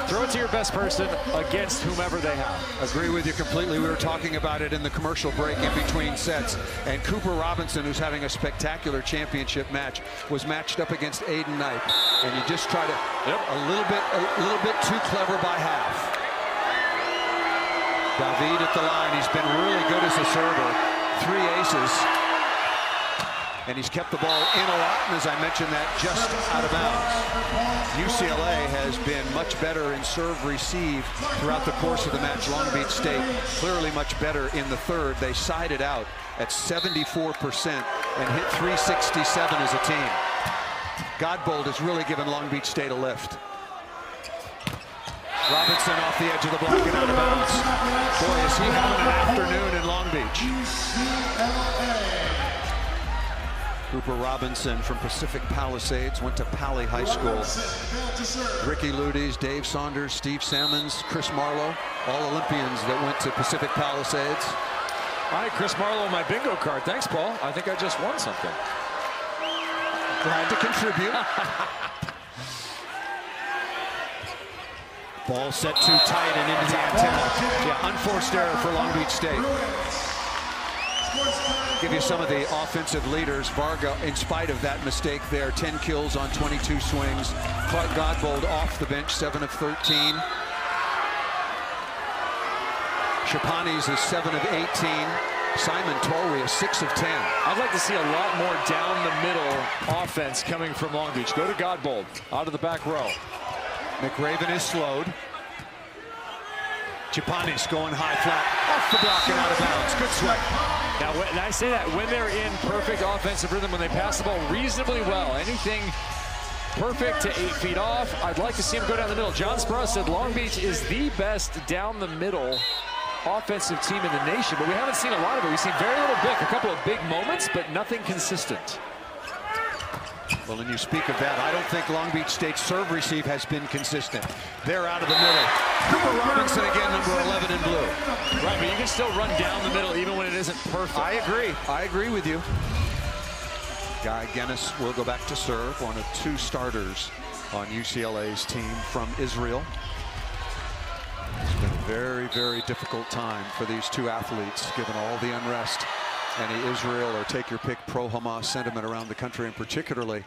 Throw it to your best person against whomever they have. Agree with you completely. We were talking about it in the commercial break in between sets. And Cooper Robinson, who's having a spectacular championship match, was matched up against Aiden Knight. And you just try to a little bit too clever by half. David at the line. He's been really good as a server. 3 aces. And he's kept the ball in a lot, and as I mentioned that, just out of bounds. UCLA has been much better in serve receive throughout the course of the match. Long Beach State clearly much better in the 3rd. They sided out at 74% and hit 367 as a team. Godbold has really given Long Beach State a lift. Robinson off the edge of the block and out of bounds. Boy, is he having an afternoon in Long Beach. Cooper Robinson from Pacific Palisades, went to Pali High School. Ricky Ludes, Dave Saunders, Steve Sammons, Chris Marlowe, all Olympians that went to Pacific Palisades. I had Chris Marlowe on my bingo card. Thanks, Paul. I think I just won something. Glad to contribute. Ball set too tight and into the antenna. Yeah, unforced error for Long Beach State. Give you some of the offensive leaders. Varga, in spite of that mistake there, 10 kills on 22 swings. Clark Godbold off the bench, 7 of 13. Chapani's is 7 of 18. Simon Torwey is 6 of 10. I'd like to see a lot more down the middle offense coming from Long Beach. Go to Godbold, out of the back row. McRaven is slowed. Chapani's going high flat, off the block and out of bounds. Good sweat. Now, when I say that, when they're in perfect offensive rhythm, when they pass the ball reasonably well, anything perfect to 8 feet off, I'd like to see him go down the middle. John Sprouse said Long Beach is the best down the middle offensive team in the nation, but we haven't seen a lot of it. We've seen very little big, a couple of big moments, but nothing consistent. Well, and you speak of that, I don't think Long Beach State's serve receive has been consistent. They're out of the middle. Cooper Robinson again, number 11 in blue. Right, but you can still run down the middle even when it isn't perfect. I agree. I agree with you. Guy Guinness will go back to serve, one of 2 starters on UCLA's team from Israel. It's been a very, very difficult time for these 2 athletes, given all the unrest. Any Israel or take your pick pro-Hamas sentiment around the country, and particularly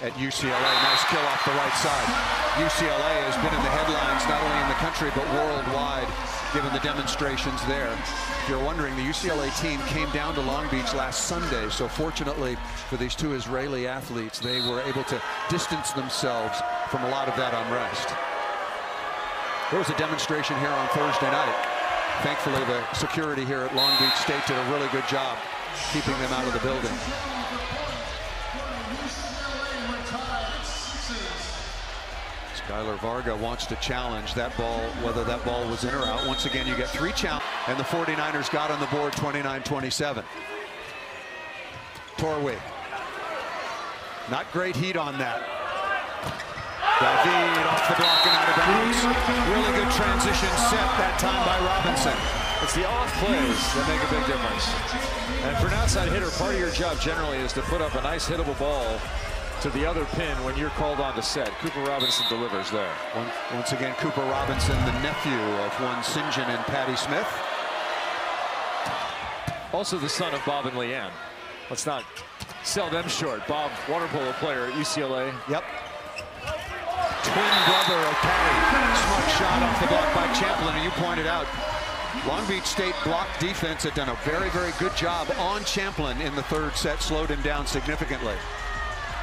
at UCLA. Nice kill off the right side. UCLA has been in the headlines not only in the country but worldwide, given the demonstrations there. If you're wondering, the UCLA team came down to Long Beach last Sunday, so fortunately for these 2 Israeli athletes, they were able to distance themselves from a lot of that unrest. There was a demonstration here on Thursday night. Thankfully, the security here at Long Beach State did a really good job keeping them out of the building. Skylar Varga wants to challenge that ball, whether that ball was in or out. Once again, you get 3 challenges, and the 49ers got on the board 29-27. Torwey. Not great heat on that. David off the block and out of bounds. Really good transition set that time by Robinson. It's the off plays that make a big difference. And for an outside hitter, part of your job generally is to put up a nice hittable ball to the other pin when you're called on to set. Cooper Robinson delivers there. Once again, Cooper Robinson, the nephew of one St. John and Patty Smith. Also the son of Bob and Leanne. Let's not sell them short. Bob, water polo player at UCLA. Yep. Twin brother of Patty. Smart shot off the block by Champlin, and you pointed out Long Beach State block defense had done a very, very good job on Champlin in the third set, slowed him down significantly.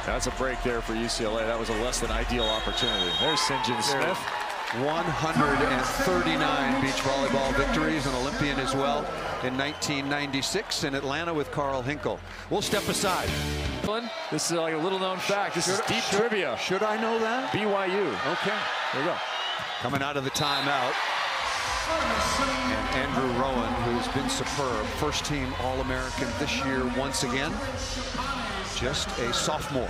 That's a break there for UCLA. That was a less than ideal opportunity. There's St. John Smith. 139 beach volleyball victories, an Olympian as well in 1996 in Atlanta with Carl Hinkle. We'll step aside. This is like a little known fact. This is deep trivia. Should I know that? BYU. Okay. There you go. Coming out of the timeout. And Andrew Rowan, who's been superb. First team All-American this year once again. Just a sophomore.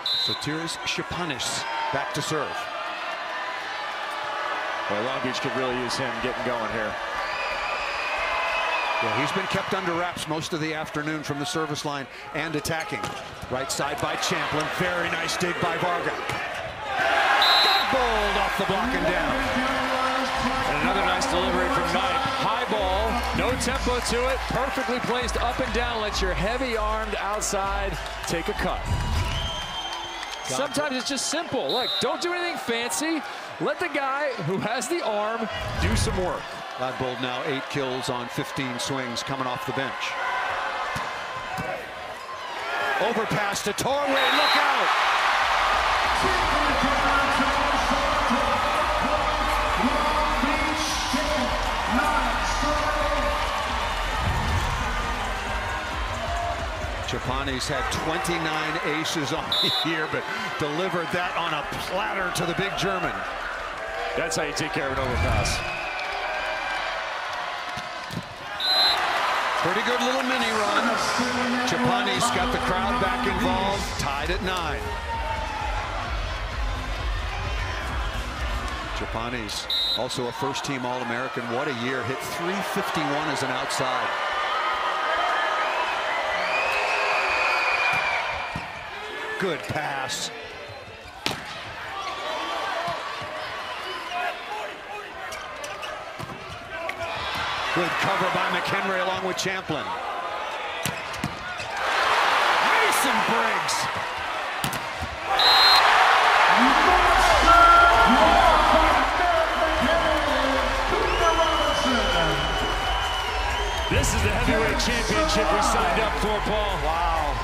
Sotiris Shapanis back to serve. Well, Long Beach could really use him getting going here. Yeah, he's been kept under wraps most of the afternoon from the service line and attacking. Right side by Champlin. Very nice dig by Varga. Got bowled off the block and down. And another nice delivery from Knight. High ball, no tempo to it. Perfectly placed up and down. Let your heavy-armed outside take a cut. Sometimes it's just simple. Look, don't do anything fancy. Let the guy who has the arm do some work. Godbold now 8 kills on 15 swings coming off the bench. Overpass to Torway, look out! Chapani's had 29 aces on the year, but delivered that on a platter to the big German. That's how you take care of an overpass. Pretty good little mini run. Chapani's got the crowd back involved, tied at 9. Chapani's also a first-team All-American. What a year. Hit .351 as an outside. Good pass. Good cover by McHenry along with Champlin. Mason Briggs. This is the heavyweight championship we signed up for, Paul. Wow.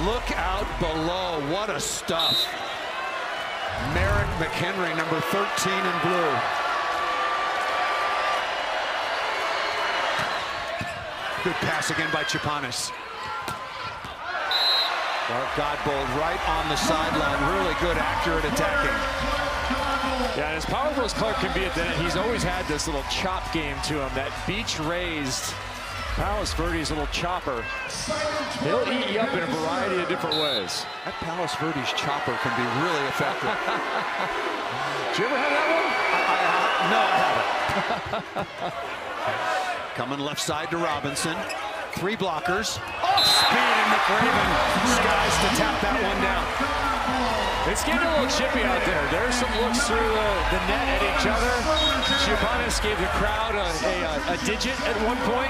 Look out below. What a stuff. Merrick McHenry, number 13 in blue. Good pass again by Chapanis. Godbold right on the sideline. Really good, accurate attacking. Yeah, and as powerful as Clark can be at the net, he's always had this little chop game to him. That beach-raised Palos Verdes little chopper. He'll eat you up in a variety of different ways. That Palos Verdes chopper can be really effective. Did you ever have that one? No, I haven't. Coming left side to Robinson. 3 blockers. Off speed, and McRaven skies to tap that one down. It's getting a little chippy out there. There's some looks through the net at each other. Chapanis gave the crowd a digit at one point.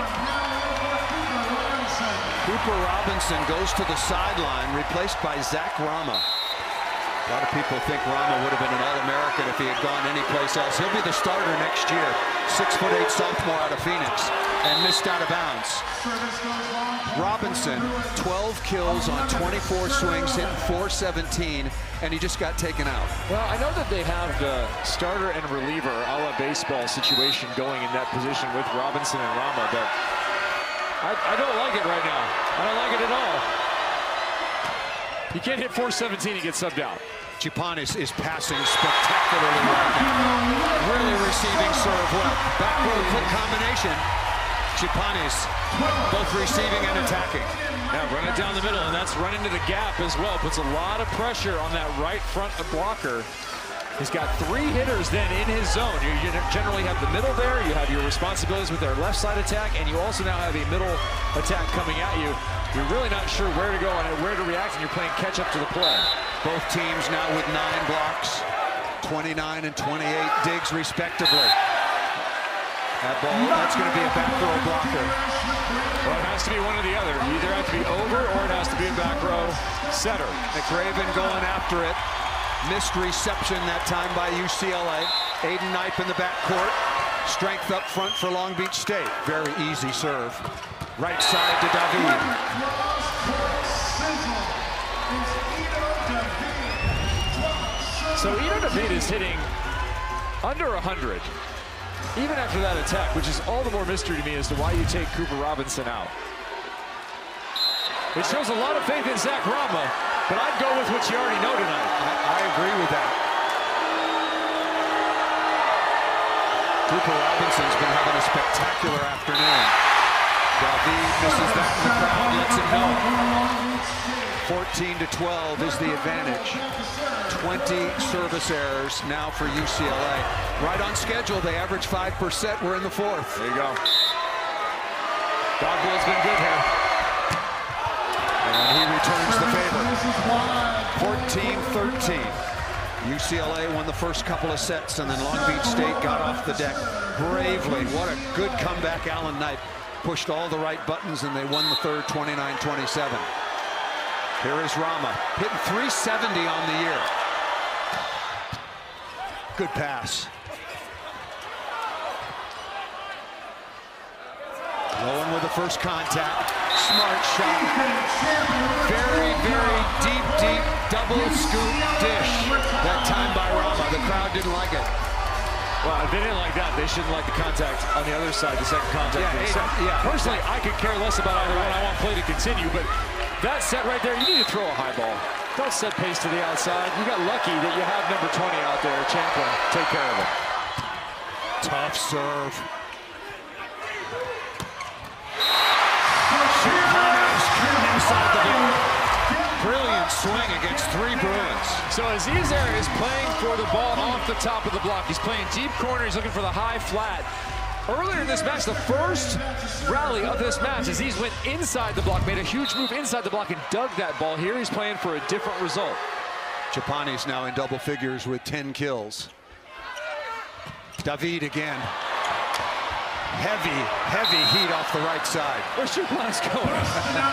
Cooper Robinson goes to the sideline, replaced by Zach Rama. A lot of people think Rama would have been an All-American if he had gone anyplace else. He'll be the starter next year. 6'8" sophomore out of Phoenix, and missed out of bounds. Robinson, 12 kills on 24 swings, hitting .417, and he just got taken out. Well, I know that they have the starter and reliever a la baseball situation going in that position with Robinson and Rama, but I don't like it right now. I don't like it at all. You can't hit .417 and get subbed out. Chapanis is passing spectacularly right now. Really receiving serve well. Backward foot combination. Chapanis both receiving and attacking. Yeah, run it down the middle, and that's run into the gap as well. Puts a lot of pressure on that right front blocker. He's got 3 hitters then in his zone. You generally have the middle there. You have your responsibilities with their left side attack, and you also now have a middle attack coming at you. You're really not sure where to go and where to react, and you're playing catch up to the play. Both teams now with 9 blocks, 29 and 28 digs respectively. That ball, that's going to be a back row blocker. Well, it has to be one or the other. You either have to be over or it has to be a back row setter. McRaven going after it. Missed reception that time by UCLA. Aiden Knipe in the backcourt. Strength up front for Long Beach State. Very easy serve. Right side to David. So Ito David is hitting under 100. Even after that attack, which is all the more mystery to me as to why you take Cooper Robinson out. It shows a lot of faith in Zach Rama, but I'd go with what you already know tonight. I agree with that. Cooper Robinson's been having a spectacular afternoon. David misses that in the crowd, lets it go. 14-12 is the advantage. 20 service errors now for UCLA. Right on schedule, they average 5%. We're in the 4th. There you go. Dogwell's been good here. And he returns the favor. 14-13. UCLA won the first couple of sets, and then Long Beach State got off the deck bravely. What a good comeback. Alan Knipe pushed all the right buttons, and they won the third 29-27. Here is Rama, hitting 370 on the year. Good pass. Lowen with the first contact. Smart shot. Very, very deep double scoop dish that time by Rama. The crowd didn't like it. Well, if they didn't like that, they shouldn't like the contact on the other side, the second contact. Yeah. Personally, I could care less about either one. I want play to continue, but that set right there, you need to throw a high ball. Don't set pace to the outside. You got lucky that you have number 20 out there, Champlin. Take care of it. Tough serve. Inside the block. Brilliant swing against 3 Bruins. So Azizer is playing for the ball off the top of the block. He's playing deep corner. He's looking for the high flat. Earlier in this match, the first rally of this match, Aziz went inside the block, made a huge move inside the block and dug that ball. Here he's playing for a different result. Chapani's now in double figures with 10 kills. David again. Heavy heat off the right side. Where's Chapani's going?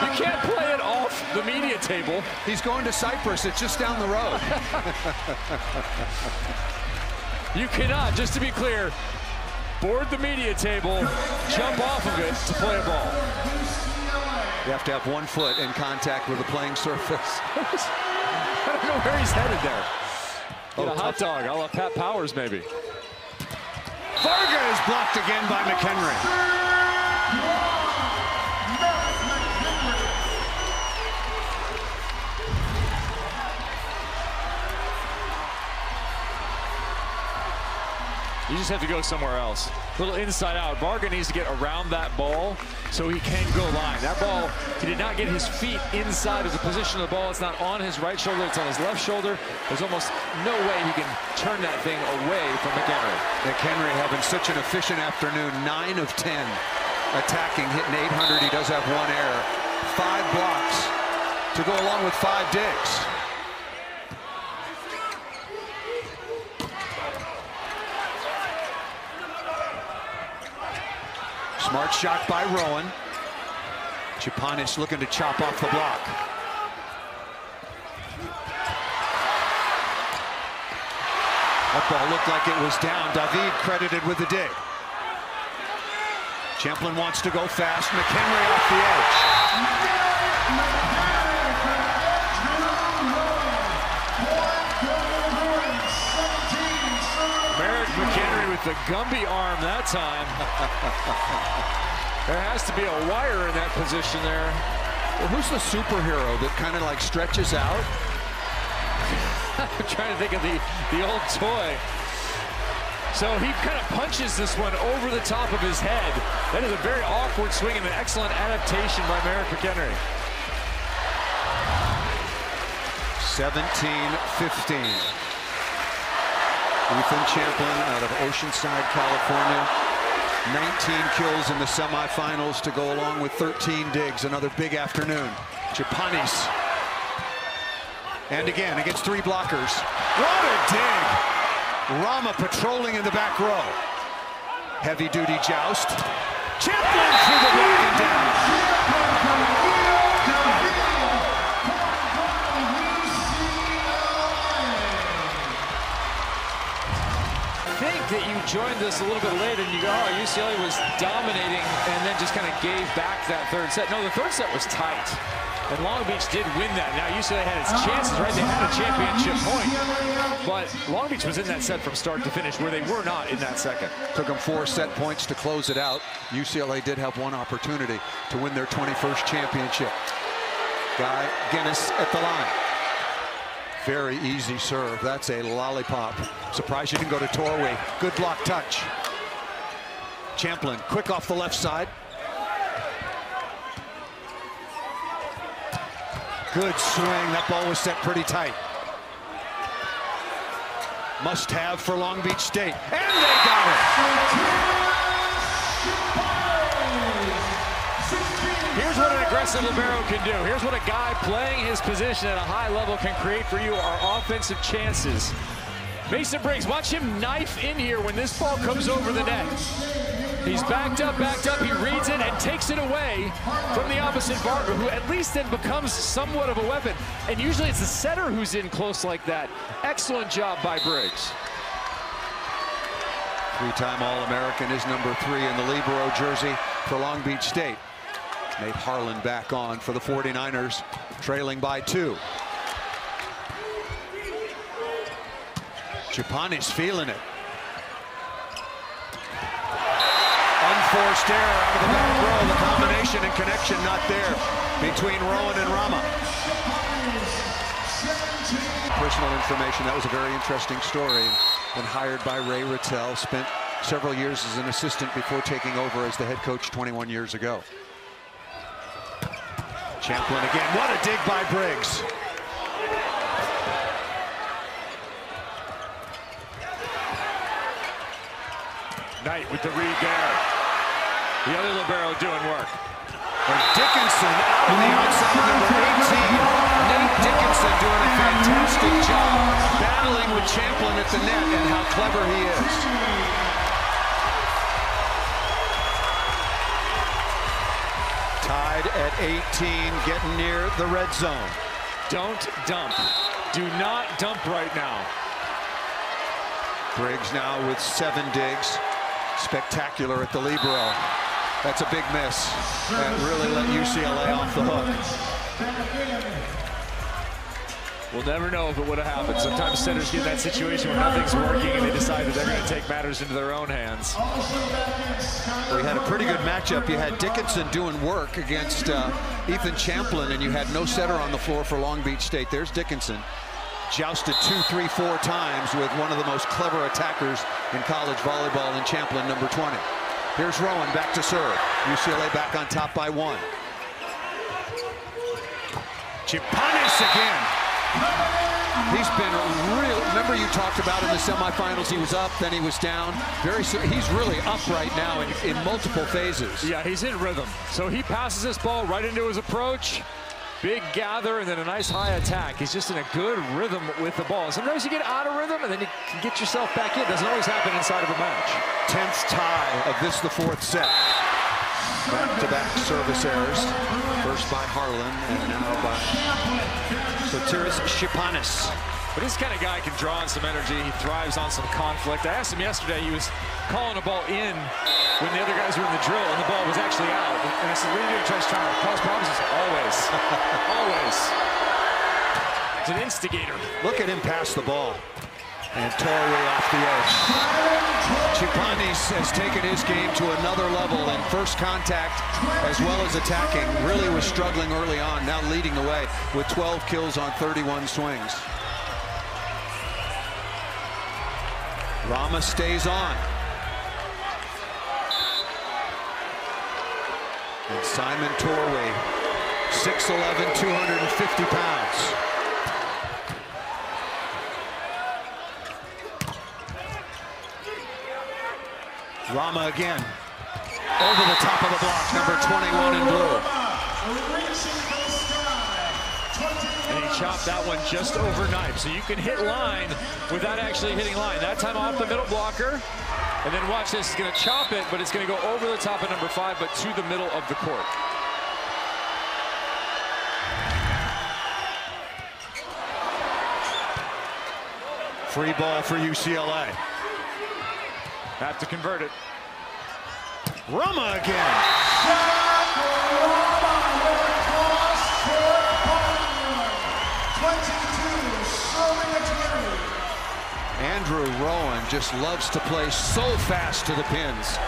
You can't play it off the media table. He's going to Cyprus. It's just down the road. You cannot, just to be clear, board the media table, jump off of it to play a ball. You have to have 1 foot in contact with the playing surface. I don't know where he's headed there. Get a hot dog, a la Pat Powers, maybe. Varga is blocked again by McHenry. You just have to go somewhere else. A little inside out. Varga needs to get around that ball so he can go line. That ball, he did not get his feet inside of the position of the ball. It's not on his right shoulder, it's on his left shoulder. There's almost no way he can turn that thing away from McHenry. McHenry having such an efficient afternoon. 9 of 10 attacking, hitting 800. He does have 1 error. 5 blocks to go along with 5 digs. Smart shot by Rowan. Chapanis looking to chop off the block. That ball looked like it was down. David credited with the dig. Champlin wants to go fast. McHenry off the edge. McHenry with the Gumby arm that time. There has to be a wire in that position there. Well, who's the superhero that kind of like stretches out? I'm trying to think of the old toy. So he kind of punches this one over the top of his head. That is a very awkward swing and an excellent adaptation by Merrick McHenry. 17-15. Ethan Champlin out of Oceanside, California. 19 kills in the semifinals to go along with 13 digs. Another big afternoon. Chipanis. And again against 3 blockers. What a dig! Rama patrolling in the back row. Heavy duty joust. Champlin through the block and down. That you joined this a little bit later and you go, oh, UCLA was dominating and then just kind of gave back that third set. No, the third set was tight. And Long Beach did win that. Now UCLA had its chances, right? They had a championship point. But Long Beach was in that set from start to finish, where they were not in that second. Took them 4 set points to close it out. UCLA did have one opportunity to win their 21st championship. Guy Guinness at the line. Very easy serve. That's a lollipop. Surprised you didn't go to Torway. Good block touch. Champlin quick off the left side. Good swing. That ball was set pretty tight. Must have for Long Beach State. And they got it. Here's what an aggressive libero can do. Here's what a guy playing his position at a high level can create for you, our offensive chances. Mason Briggs, watch him knife in here when this ball comes over the net. He's backed up, he reads it and takes it away from the opposite Varga, who at least then becomes somewhat of a weapon. And usually it's the setter who's in close like that. Excellent job by Briggs. 3-time All-American is number 3 in the libero jersey for Long Beach State. Nate Harlan back on for the 49ers, trailing by 2. Chipanis feeling it. Unforced error out of the back row. The combination and connection not there between Rowan and Rama. Personal information, that was a very interesting story. And hired by Ray Rattel, spent several years as an assistant before taking over as the head coach 21 years ago. Champlin again. What a dig by Briggs. Knight with the read there. The other libero doing work. And Dickinson out on the outside, number 18. Nate Dickinson doing a fantastic job battling with Champlin at the net, and how clever he is. Tied at 18, getting near the red zone. Don't dump. Do not dump right now. Briggs now with 7 digs. Spectacular at the libero. That's a big miss. And really let UCLA off the hook. We'll never know if it would have happened. Sometimes setters get in that situation where nothing's working and they decide that they're going to take matters into their own hands. We had a pretty good matchup. You had Dickinson doing work against Ethan Champlin, and you had no setter on the floor for Long Beach State. There's Dickinson. Jousted 2, 3, 4 times with one of the most clever attackers in college volleyball in Champlin, number 20. Here's Rowan back to serve. UCLA back on top by 1. Chipanis again. He's been real. Remember you talked about in the semifinals, he was up, then he was down. He's really up right now in multiple phases. Yeah, he's in rhythm. So he passes this ball right into his approach. Big gather and then a nice high attack. He's just in a good rhythm with the ball. Sometimes you get out of rhythm and then you can get yourself back in. Doesn't always happen inside of a match. 10th tie of this, the 4th set. Back-to-back service errors. First by Harlan and now by Sotiris Chipanis. But this kind of guy can draw on some energy. He thrives on some conflict. I asked him yesterday, he was calling a ball in when the other guys were in the drill and the ball was actually out. And I said, what are you doing, trying to cause problems? He said, always, always. He's an instigator. Look at him pass the ball. And Torway off the edge. Chipanis has taken his game to another level in first contact as well as attacking. Really was struggling early on, now leading the way with 12 kills on 31 swings. Rama stays on. And Simon Torway, 6'11", 250 pounds. Rama again. Over the top of the block, number 21 in blue. And he chopped that one just over Knipe. So you can hit line without actually hitting line. That time off the middle blocker. And then watch this, he's going to chop it, but it's going to go over the top of number 5, but to the middle of the court. Free ball for UCLA. Have to convert it. Rama again. Andrew Rowan just loves to play so fast to the pins.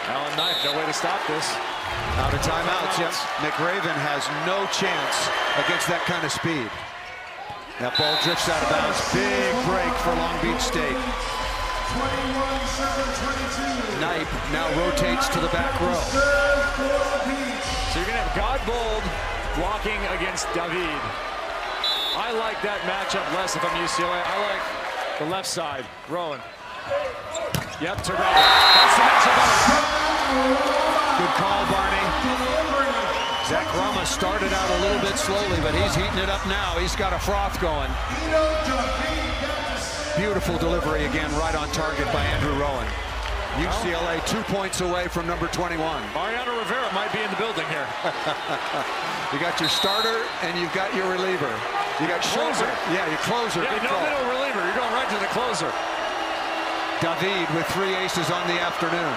Alan Knipe, no way to stop this. Out of timeouts, yes. McRaven has no chance against that kind of speed. That ball drifts out of bounds. Big break for Long Beach State. 21-7-22. Knipe now rotates to the back row. So you're going to have Godbold blocking against David. I like that matchup less if I'm UCLA. I like the left side. Rowan. Yep, to Rama. That's the matchup. Good call, Barney. Zach Rama started out a little bit slowly, but he's heating it up now. He's got a froth going. Beautiful delivery again, right on target by Andrew Rowan. UCLA 2 points away from number 21. Mariano Rivera might be in the building here. You got your starter and you've got your reliever. You got closer. Yeah, your closer. Yeah, Good no call. middle reliever. You're going right to the closer. David with 3 aces on the afternoon.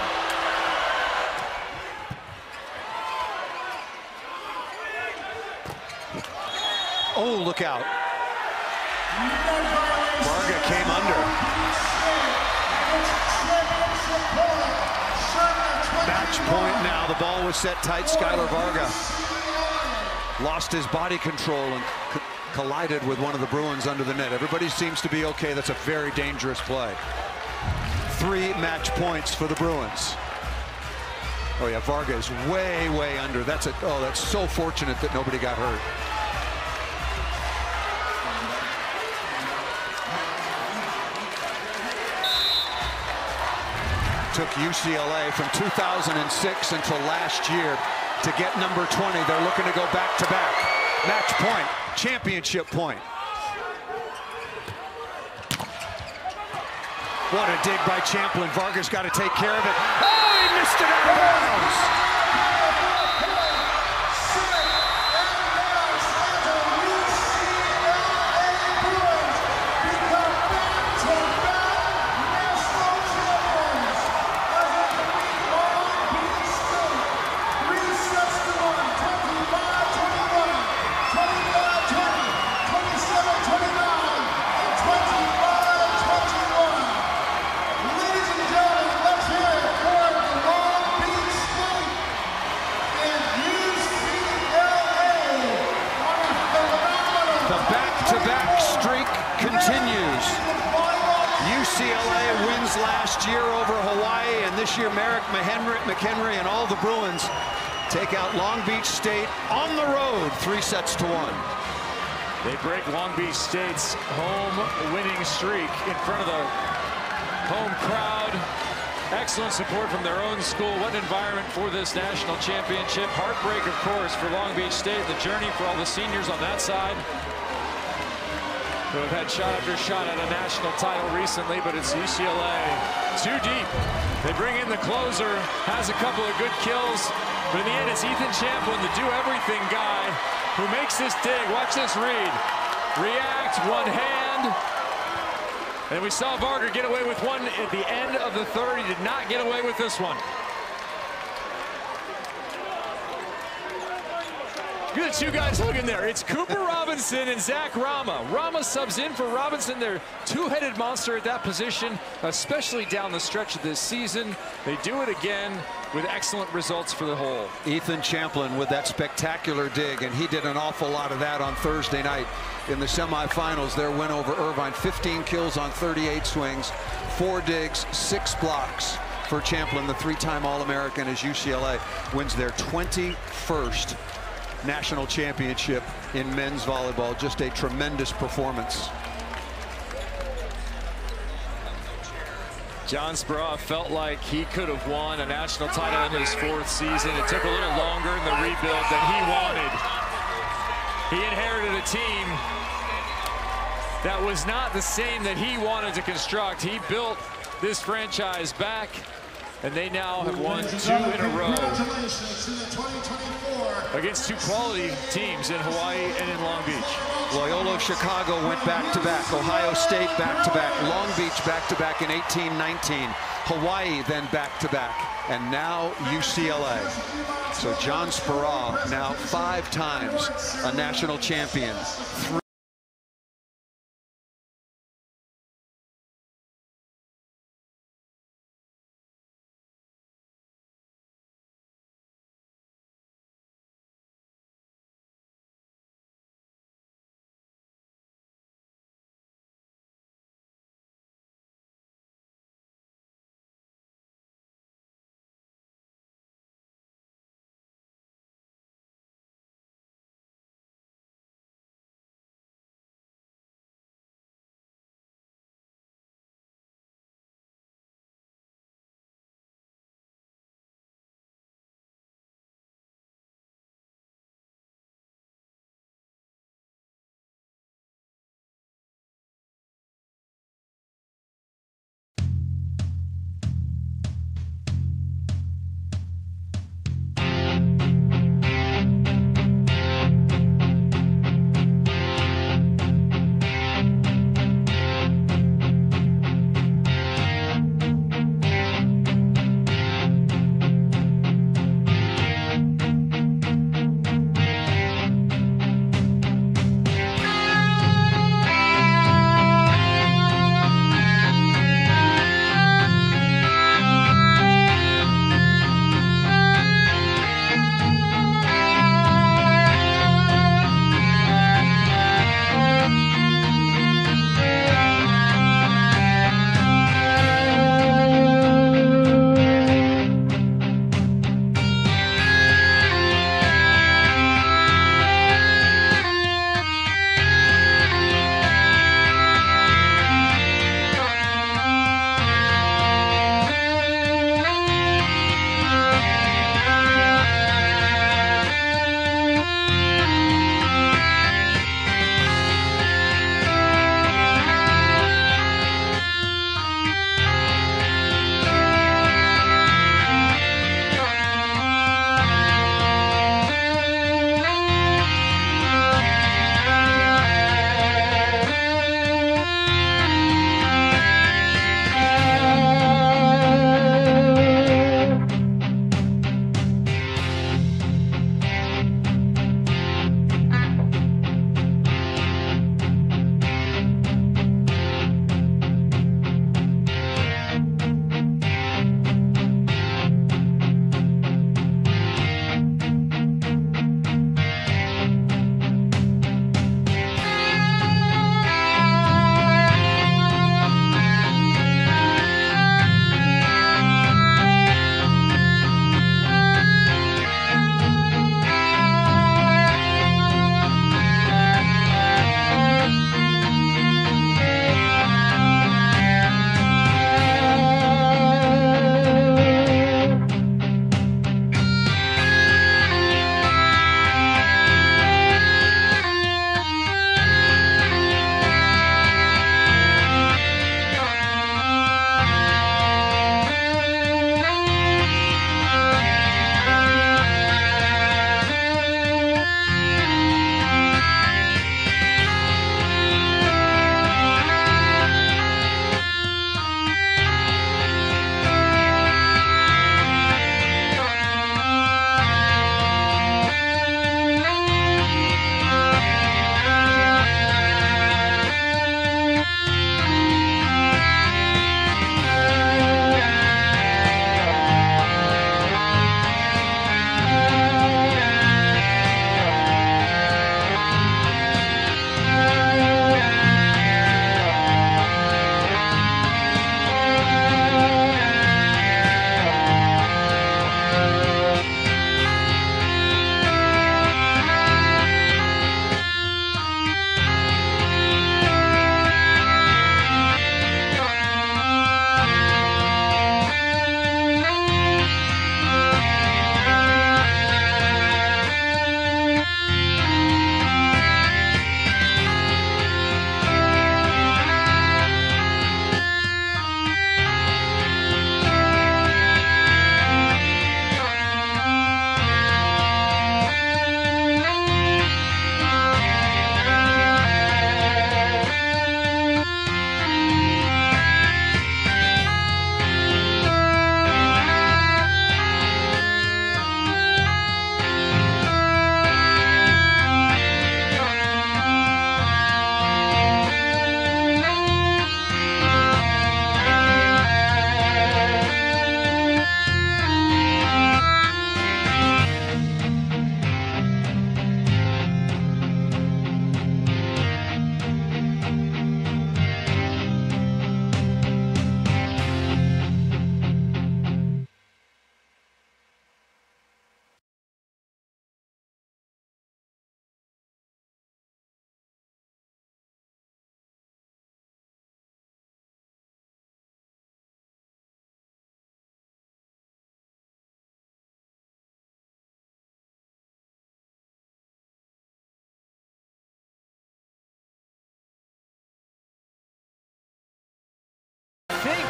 Oh, look out. Varga came under. Match point now. The ball was set tight. Skylar Varga lost his body control and collided with one of the Bruins under the net. Everybody seems to be okay. That's a very dangerous play. 3 match points for the Bruins. Oh yeah, Varga is way, way under. That's so fortunate that nobody got hurt. Took UCLA from 2006 until last year to get number 20. They're looking to go back-to-back. Match point, championship point. What a dig by Champlin. Varga's got to take care of it. Oh, he missed it out of bounds. Back-to-back streak continues. UCLA wins last year over Hawaii, and this year Merrick, McHenry, and all the Bruins take out Long Beach State on the road, 3-1. They break Long Beach State's home winning streak in front of the home crowd. Excellent support from their own school. What an environment for this national championship. Heartbreak, of course, for Long Beach State. The journey for all the seniors on that side, who have had shot after shot at a national title recently, but it's UCLA too deep. They bring in the closer, has a couple of good kills, but in the end it's Ethan Champlin, the do-everything guy, who makes this dig. Watch this read. React, one hand. And we saw Varga get away with one at the end of the third. He did not get away with this one. Look at the 2 guys looking there. It's Cooper Robinson and Zach Rama. Rama subs in for Robinson. They're two-headed monster at that position, especially down the stretch of this season. They do it again with excellent results for the whole. Ethan Champlin with that spectacular dig, and he did an awful lot of that on Thursday night in the semifinals. Their win over Irvine, 15 kills on 38 swings, 4 digs, 6 blocks for Champlin, the 3-time All-American, as UCLA wins their 21st national championship in men's volleyball. Just a tremendous performance. John Speraw felt like he could have won a national title in his 4th season. It took a little longer in the rebuild than he wanted. He inherited a team that was not the same that he wanted to construct. He built this franchise back, and they now have won 2 in a row against 2 quality teams in Hawaii and in Long Beach. Loyola of Chicago went back-to-back. Ohio State back-to-back. Long Beach back-to-back in 18-19. Hawaii then back-to-back. And now UCLA. So John Speraw now 5 times a national champion.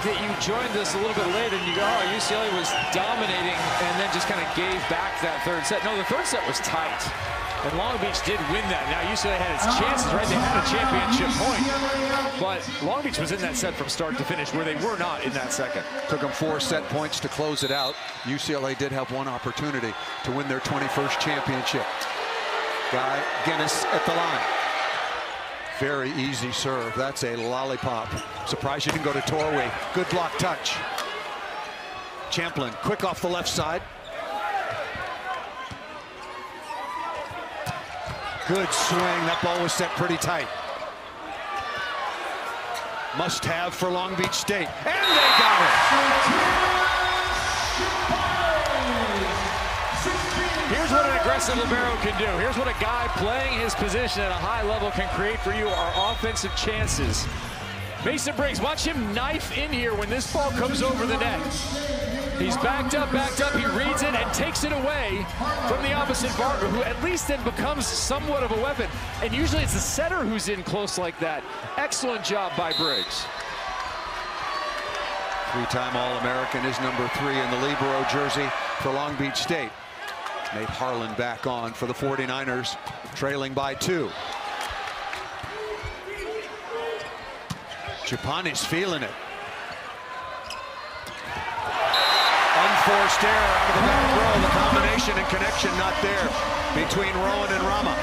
that you joined this a little bit later and you go, oh, UCLA was dominating and then just kind of gave back that third set. No, the third set was tight. And Long Beach did win that. Now UCLA had its chances, right? They had a championship point. But Long Beach was in that set from start to finish, where they were not in that second. Took them 4 set points to close it out. UCLA did have one opportunity to win their 21st championship. Guy Guinness at the line. Very easy serve. That's a lollipop. Surprised you didn't go to Torway. Good block touch. Champlin quick off the left side. Good swing. That ball was set pretty tight. Must have for Long Beach State. And they got it. Here's what an aggressive libero can do. Here's what a guy playing his position at a high level can create for you, our offensive chances. Mason Briggs, watch him knife in here when this ball comes over the net. He's backed up, he reads it and takes it away from the opposite Varga, who at least then becomes somewhat of a weapon. And usually it's the setter who's in close like that. Excellent job by Briggs. 3-time All-American is number 3 in the libero jersey for Long Beach State. Nate Harlan back on for the 49ers, trailing by 2. Chupani's feeling it. Unforced error out of the back row. The combination and connection not there between Rowan and Rama.